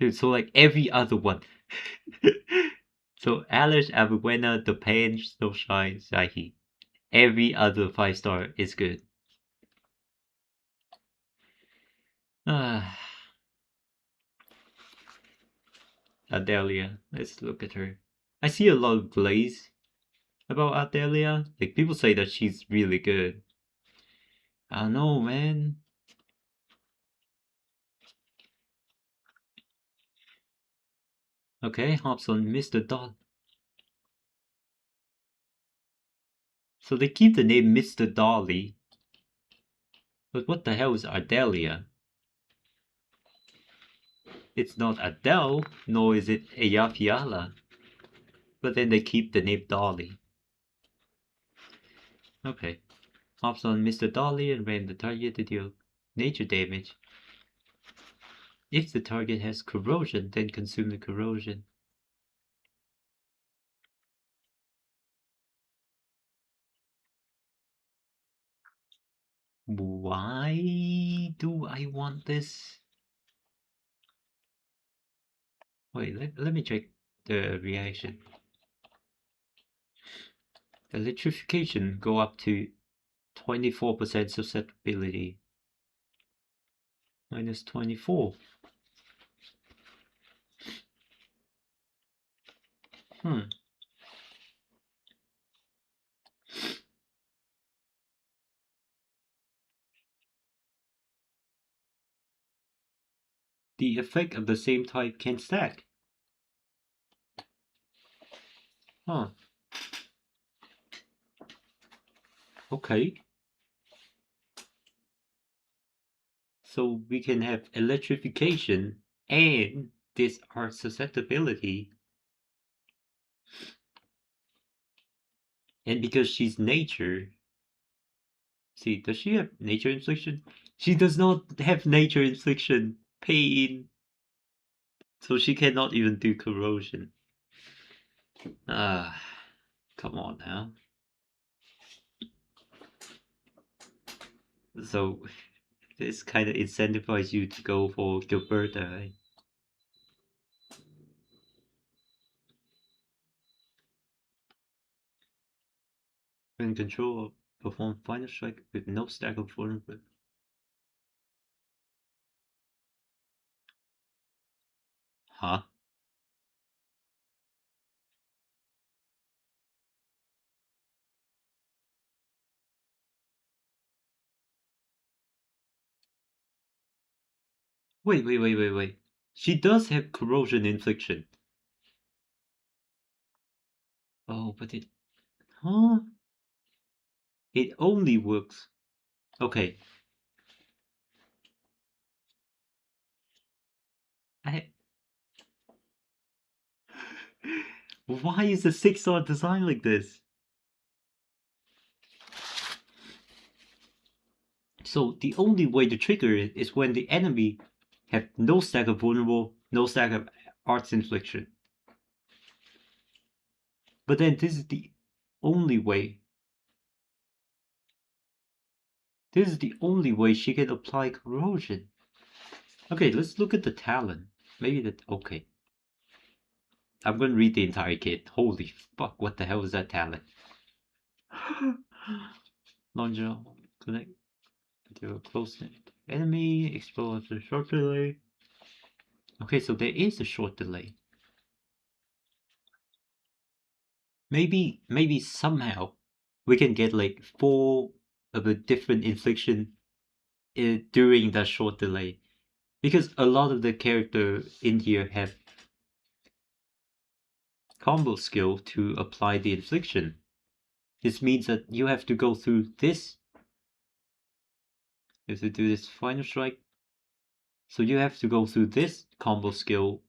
Dude, so like every other one. So Alice, Abuena, The Pen, Snowshine, Jaihi. Every other 5-star is good. Ah, Adelia. Let's look at her. I see a lot of glaze about Adelia. Like people say that she's really good. I don't know, man. Okay, hops on Mr. Doll. So they keep the name Mr. Dolly. But what the hell is Ardelia? It's not Adele, nor is it Eyafyala. But then they keep the name Dolly. Okay. Hops on Mr. Dolly and ram the target to deal nature damage. If the target has corrosion, then consume the corrosion. Why do I want this? Wait, let me check the reaction. Electrification go up to 24% susceptibility. Minus 24. Hmm. The effect of the same type can stack. Huh. Okay. So we can have electrification and this art susceptibility. And because she's nature. See, does she have nature infliction? She does not have nature infliction. Pain. So she cannot even do corrosion. Ah, come on now. So this kind of incentivizes you to go for Gilberta, right? When control, perform final strike with no stack of vulnerable. Huh? Wait. She does have corrosion infliction. Oh, but it. Huh? It only works. Okay. I. Why is the 6-star design like this? So the only way to trigger it is when the enemy have no stack of vulnerable, no stack of arts infliction. But then this is the only way. This is the only way she can apply corrosion. Okay, let's look at the talent. Maybe that. Okay. I'm gonna read the entire kit. Holy fuck, what the hell is that talent? Launcher, connect to a close enemy, explode after short delay. Okay, so there is a short delay. Maybe somehow we can get like 4 of a different infliction during that short delay. Because a lot of the character in here have combo skill to apply the infliction. This means that you have to go through this. You have to do this final strike. So you have to go through this combo skill,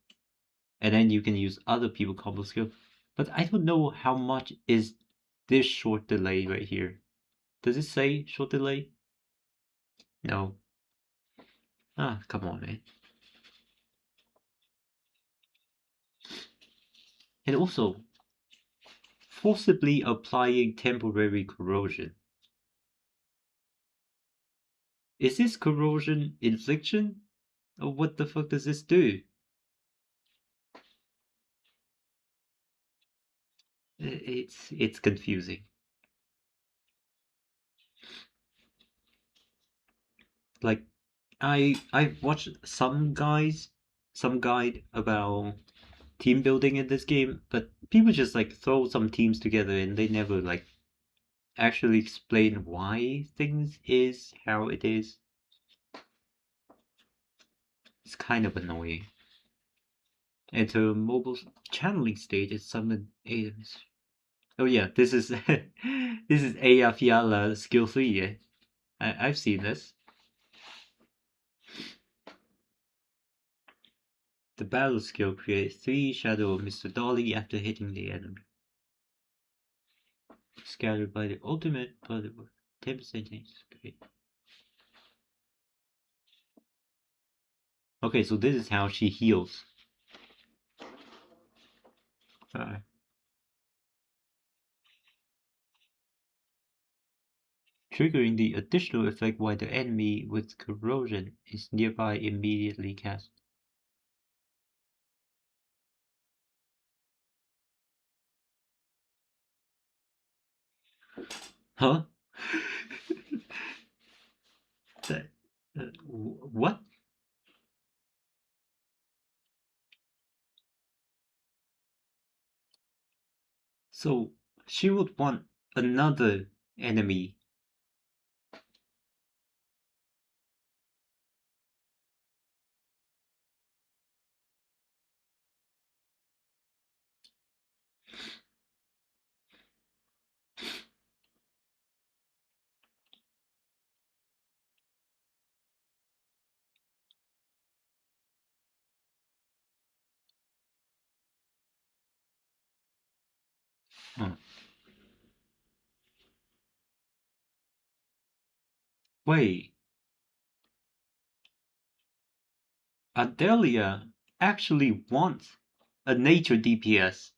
and then you can use other people combo skill. But I don't know how much is this short delay right here. Does it say short delay? No. Ah, come on, man. And also, forcibly applying temporary corrosion. Is this corrosion infliction? Or what the fuck does this do? It's confusing. Like, I've watched some guide about team building in this game, but people just like throw some teams together and they never like actually explain why things is how it is. It's kind of annoying. Enter mobile channeling stage is summon items. Oh yeah, this is this is Aya Fiala skill 3, yeah. I've seen this. The battle skill creates 3 shadow of Mr. Dolly after hitting the enemy. Scattered by the ultimate, but 10% chance. Great. Okay, so this is how she heals. Triggering the additional effect while the enemy with corrosion is nearby immediately cast. Huh? That, what? So she would want another enemy. Huh. Wait, Adelia actually wants a nature DPS.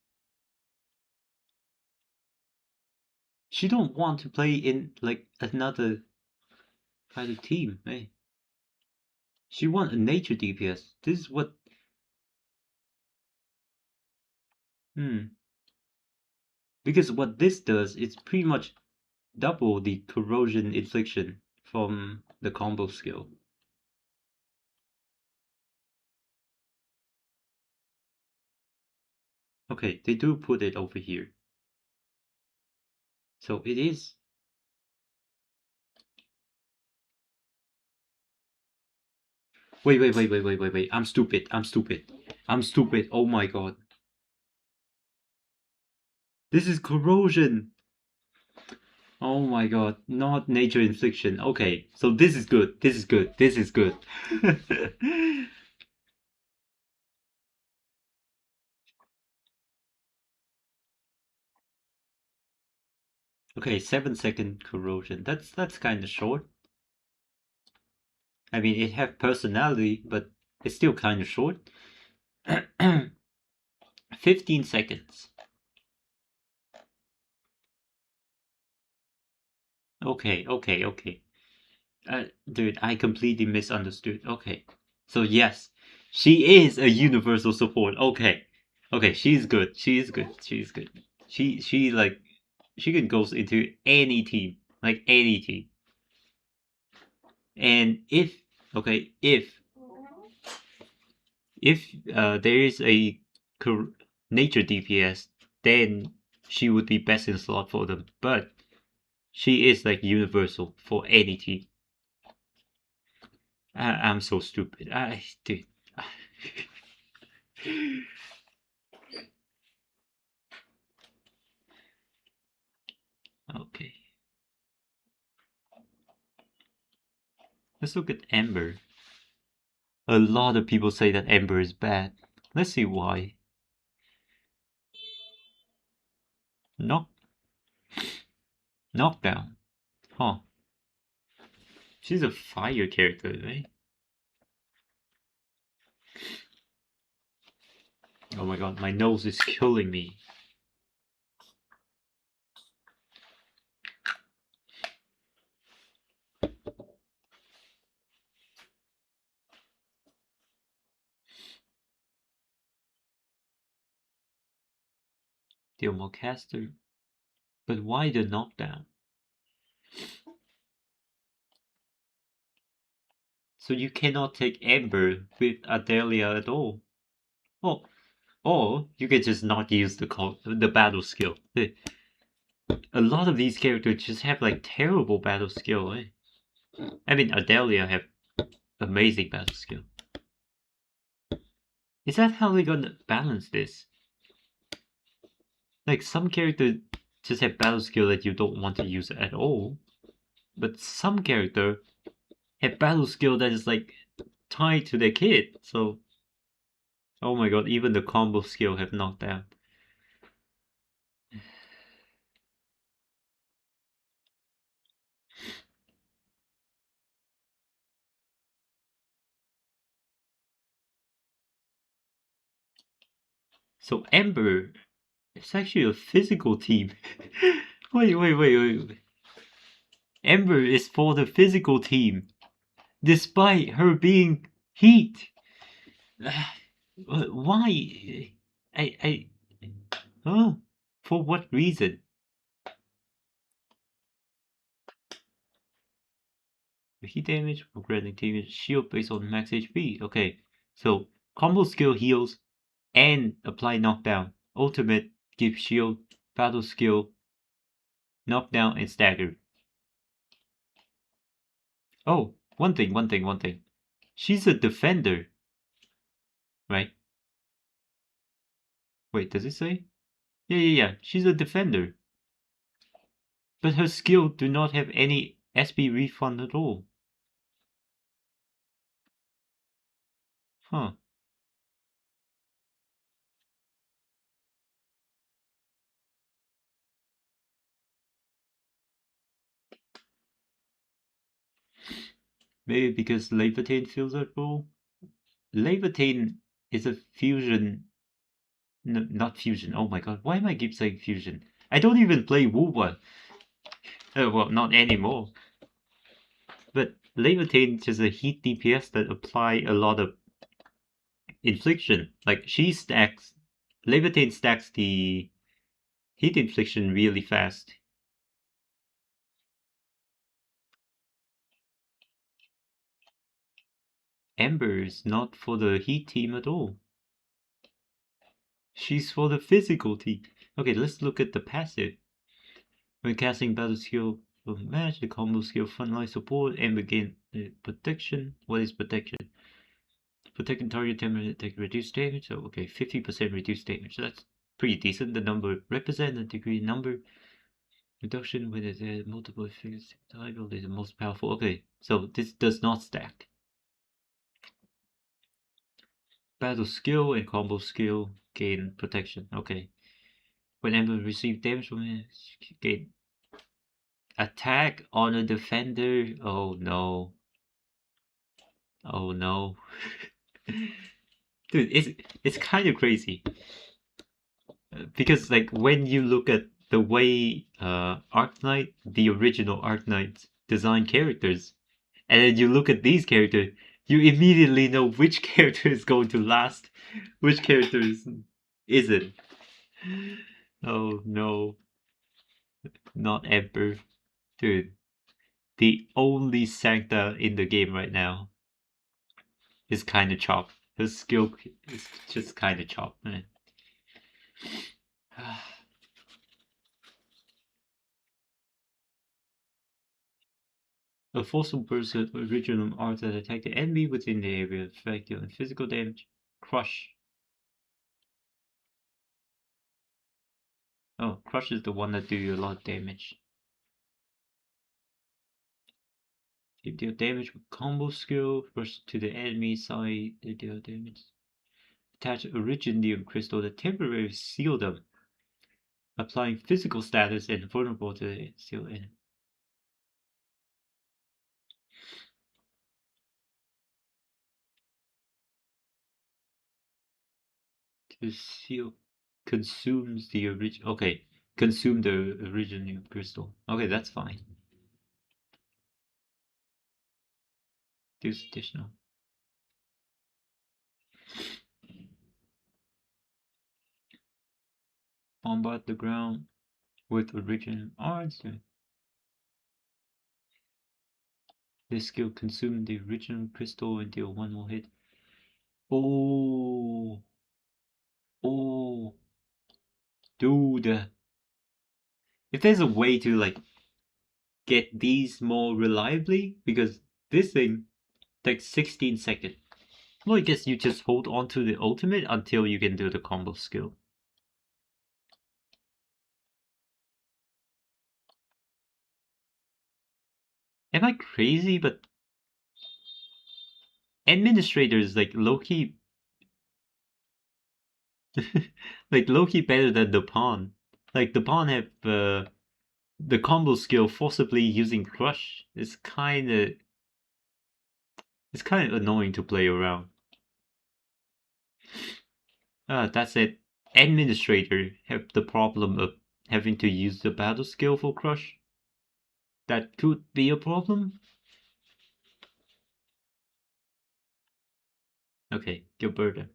She don't want to play in like another kind of team, eh? She want a nature DPS. This is what. Because what this does, it's pretty much double the corrosion infliction from the combo skill. Okay, they do put it over here. So it is. Wait. I'm stupid. I'm stupid. Oh my god. This is corrosion. Oh my god. Not nature infliction. Okay, so this is good. This is good. This is good. Okay, 7-second corrosion. That's kind of short. I mean, it have personality, but it's still kind of short. 15 seconds. Okay. Dude, I completely misunderstood. Okay. So yes, she is a universal support. Okay, she's good. She's good. She's good. She like she can go into any team, like any team. And if okay, if there is a nature DPS, then she would be best in slot for them. But she is like universal for any team. I'm so stupid. I dude. Okay. Let's look at Ember. A lot of people say that Ember is bad. Let's see why. Knock Knockdown. Huh. She's a fire character, right? Oh my god, my nose is killing me. Deal more caster. But why the knockdown? So you cannot take Ember with Adelia at all. Oh, or you can just not use the battle skill. A lot of these characters just have like terrible battle skill. I mean, Adelia have amazing battle skill. Is that how they're gonna balance this? Like some characters just have battle skill that you don't want to use at all, but some character have battle skill that is like tied to their kit. So, oh my god, even the combo skill have knocked down. So Ember is actually a physical team. wait. Ember is for the physical team, despite her being heat. Why? I, huh? For what reason? Heat damage, granting damage, shield based on max HP. Okay, so combo skill heals and apply knockdown. Ultimate gives shield, battle skill, knockdown, and stagger. Oh, one thing. She's a defender, right? Wait, does it say? Yeah. She's a defender. But her skill do not have any SP refund at all. Huh. Maybe because Levitate fills that role? Levitate is a fusion. No, not fusion. Oh my god, why am I keep saying fusion? I don't even play Wuwa. Well, not anymore. But Levitate is a heat DPS that apply a lot of infliction. Like she stacks, Levitate stacks the heat infliction really fast. Ember is not for the heat team at all. She's for the physical team. Okay, let's look at the passive. When casting battle skill of match, the combo skill frontline support, Ember gain protection. What is protection? Protecting target temporarily take reduced damage. So okay, 50% reduced damage. So that's pretty decent. The number represent a degree number reduction when it multiple figures title is the most powerful. Okay, so this does not stack. Battle skill and combo skill gain protection. Okay. Whenever receive damage from it, gain attack on a defender. Oh no. Oh no. Dude, it's kind of crazy. Because like when you look at the way Arknight, the original Arknight design characters, and then you look at these characters, you immediately know which character is going to last, which character isn't. Oh no, not Emperor. Dude, the only Sancta in the game right now is kind of chopped. His skill is just kind of chopped, man. A forceful burst of original art that attack the enemy within the area, affect dealing physical damage. Crush. Oh, Crush is the one that do you a lot of damage. You deal damage with combo skill, rush to the enemy side, they deal damage. Attach Originium crystal that temporarily seal them, applying physical status and vulnerable to the seal enemy. To seal consumes the original. Okay, consume the original crystal. Okay, that's fine. Use additional. Bombard the ground with original arts. This skill consume the original crystal and deal one more hit. Oh, oh, dude. If there's a way to like get these more reliably, because this thing takes 16 seconds. Well, I guess you just hold on to the ultimate until you can do the combo skill. Am I crazy? But administrator is like low-key like low-key better than the pawn. Like the pawn have the combo skill forcibly using crush. It's kind of annoying to play around. That's it. Administrator have the problem of having to use the battle skill for crush. That could be a problem. Okay, Gilberta.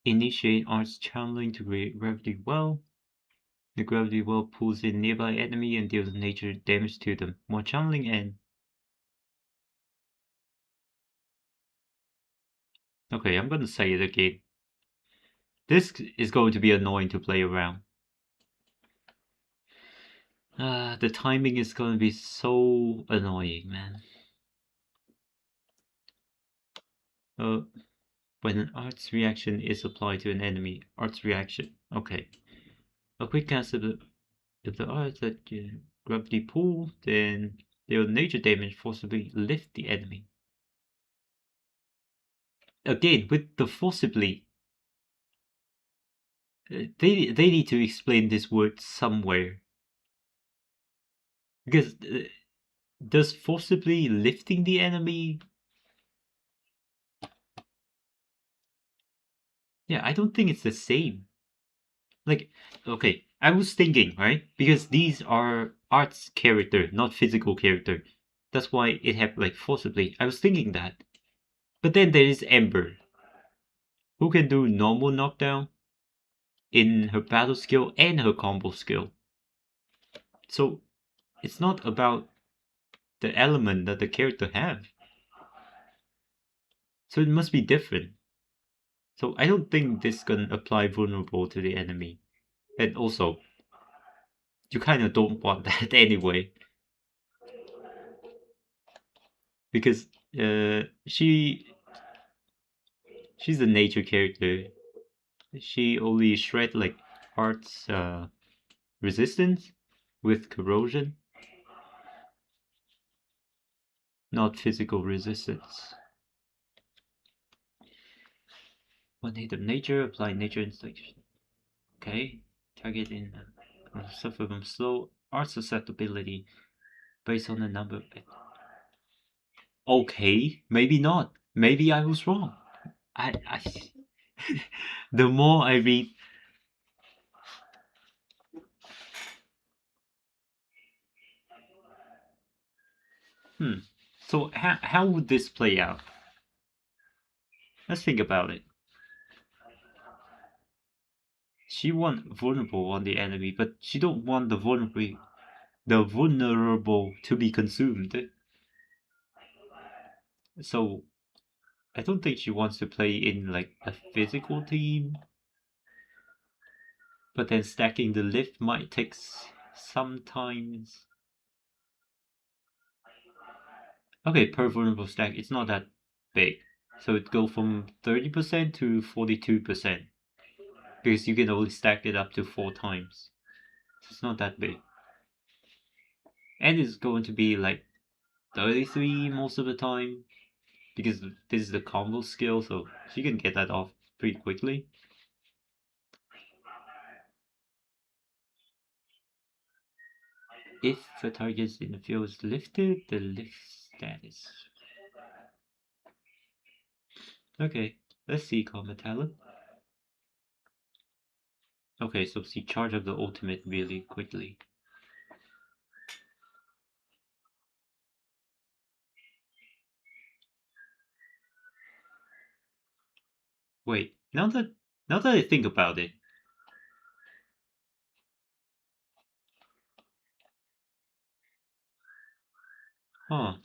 Initiate arts channeling to create gravity well. The gravity well pulls in nearby enemy and deals nature damage to them. More channeling and okay, I'm gonna say it again. This is going to be annoying to play around. The timing is gonna be so annoying, man. When an arts reaction is applied to an enemy, arts reaction. Okay. A quick cast if the arts that gravity pull, then their nature damage forcibly lift the enemy. Again, with the forcibly, they need to explain this word somewhere. Because does forcibly lifting the enemy? Yeah, I don't think it's the same. Like, okay, I was thinking, right? Because these are arts character, not physical character. That's why it have like forcibly. I was thinking that. But then there is Ember, who can do normal knockdown in her battle skill and her combo skill. So it's not about the element that the character have. So it must be different. So I don't think this can apply vulnerable to the enemy. And also, you kind of don't want that anyway. Because she's a nature character. She only shred like arts resistance with corrosion, not physical resistance. One hit of nature, apply nature instinction. Okay, target in suffer from slow art susceptibility based on the number of. Okay, maybe not. Maybe I was wrong. I the more I read, hmm. So how would this play out? Let's think about it. She want vulnerable on the enemy, but she don't want the vulnerable to be consumed. So I don't think she wants to play in like a physical team. But then stacking the lift might take sometimes. Okay, per vulnerable stack, it's not that big. So it go from 30% to 42%. Because you can only stack it up to 4 times. So it's not that big. And it's going to be like 33 most of the time. Because this is the combo skill, so she can get that off pretty quickly. If the target in the field is lifted, the lift status. Okay, let's see combat talent. Okay, so she charge up the ultimate really quickly. Wait, now that I think about it, huh?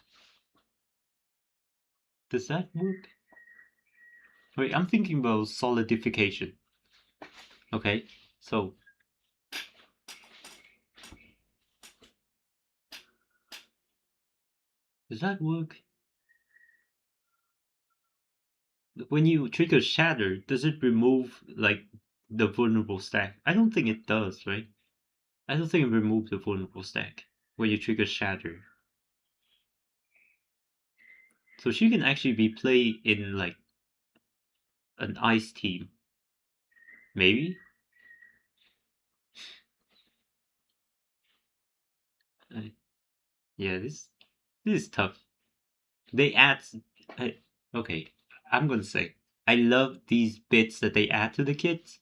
Does that work? Wait, I'm thinking about solidification. Okay, so does that work? When you trigger Shatter, does it remove like the vulnerable stack? I don't think it does, right? I don't think it removes the vulnerable stack when you trigger Shatter. So she can actually be played in like an ice team, maybe. Uh, yeah, this is tough. They add. I, okay, I'm gonna say I love these bits that they add to the kits.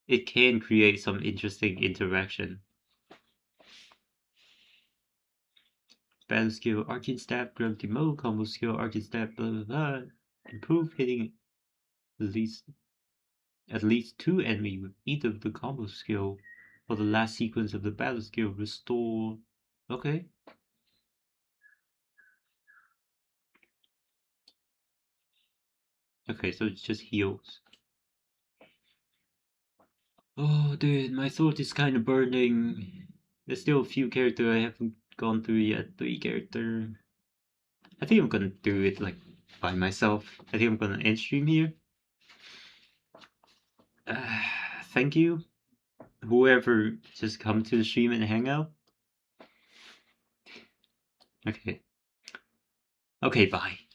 It can create some interesting interaction. Battle skill, arcane stab, gravity mode, combo skill, arcane stab, blah blah blah. Improve hitting at least 2 enemy with either of the combo skill for the last sequence of the battle skill. Restore. Okay. Okay, so it just heals. Oh, dude, my throat is kind of burning. There's still a few characters I haven't gone through yet. 3 character. I think I'm gonna do it like by myself. I think I'm gonna end stream here. Thank you, whoever just come to the stream and hang out. Okay. Okay, bye.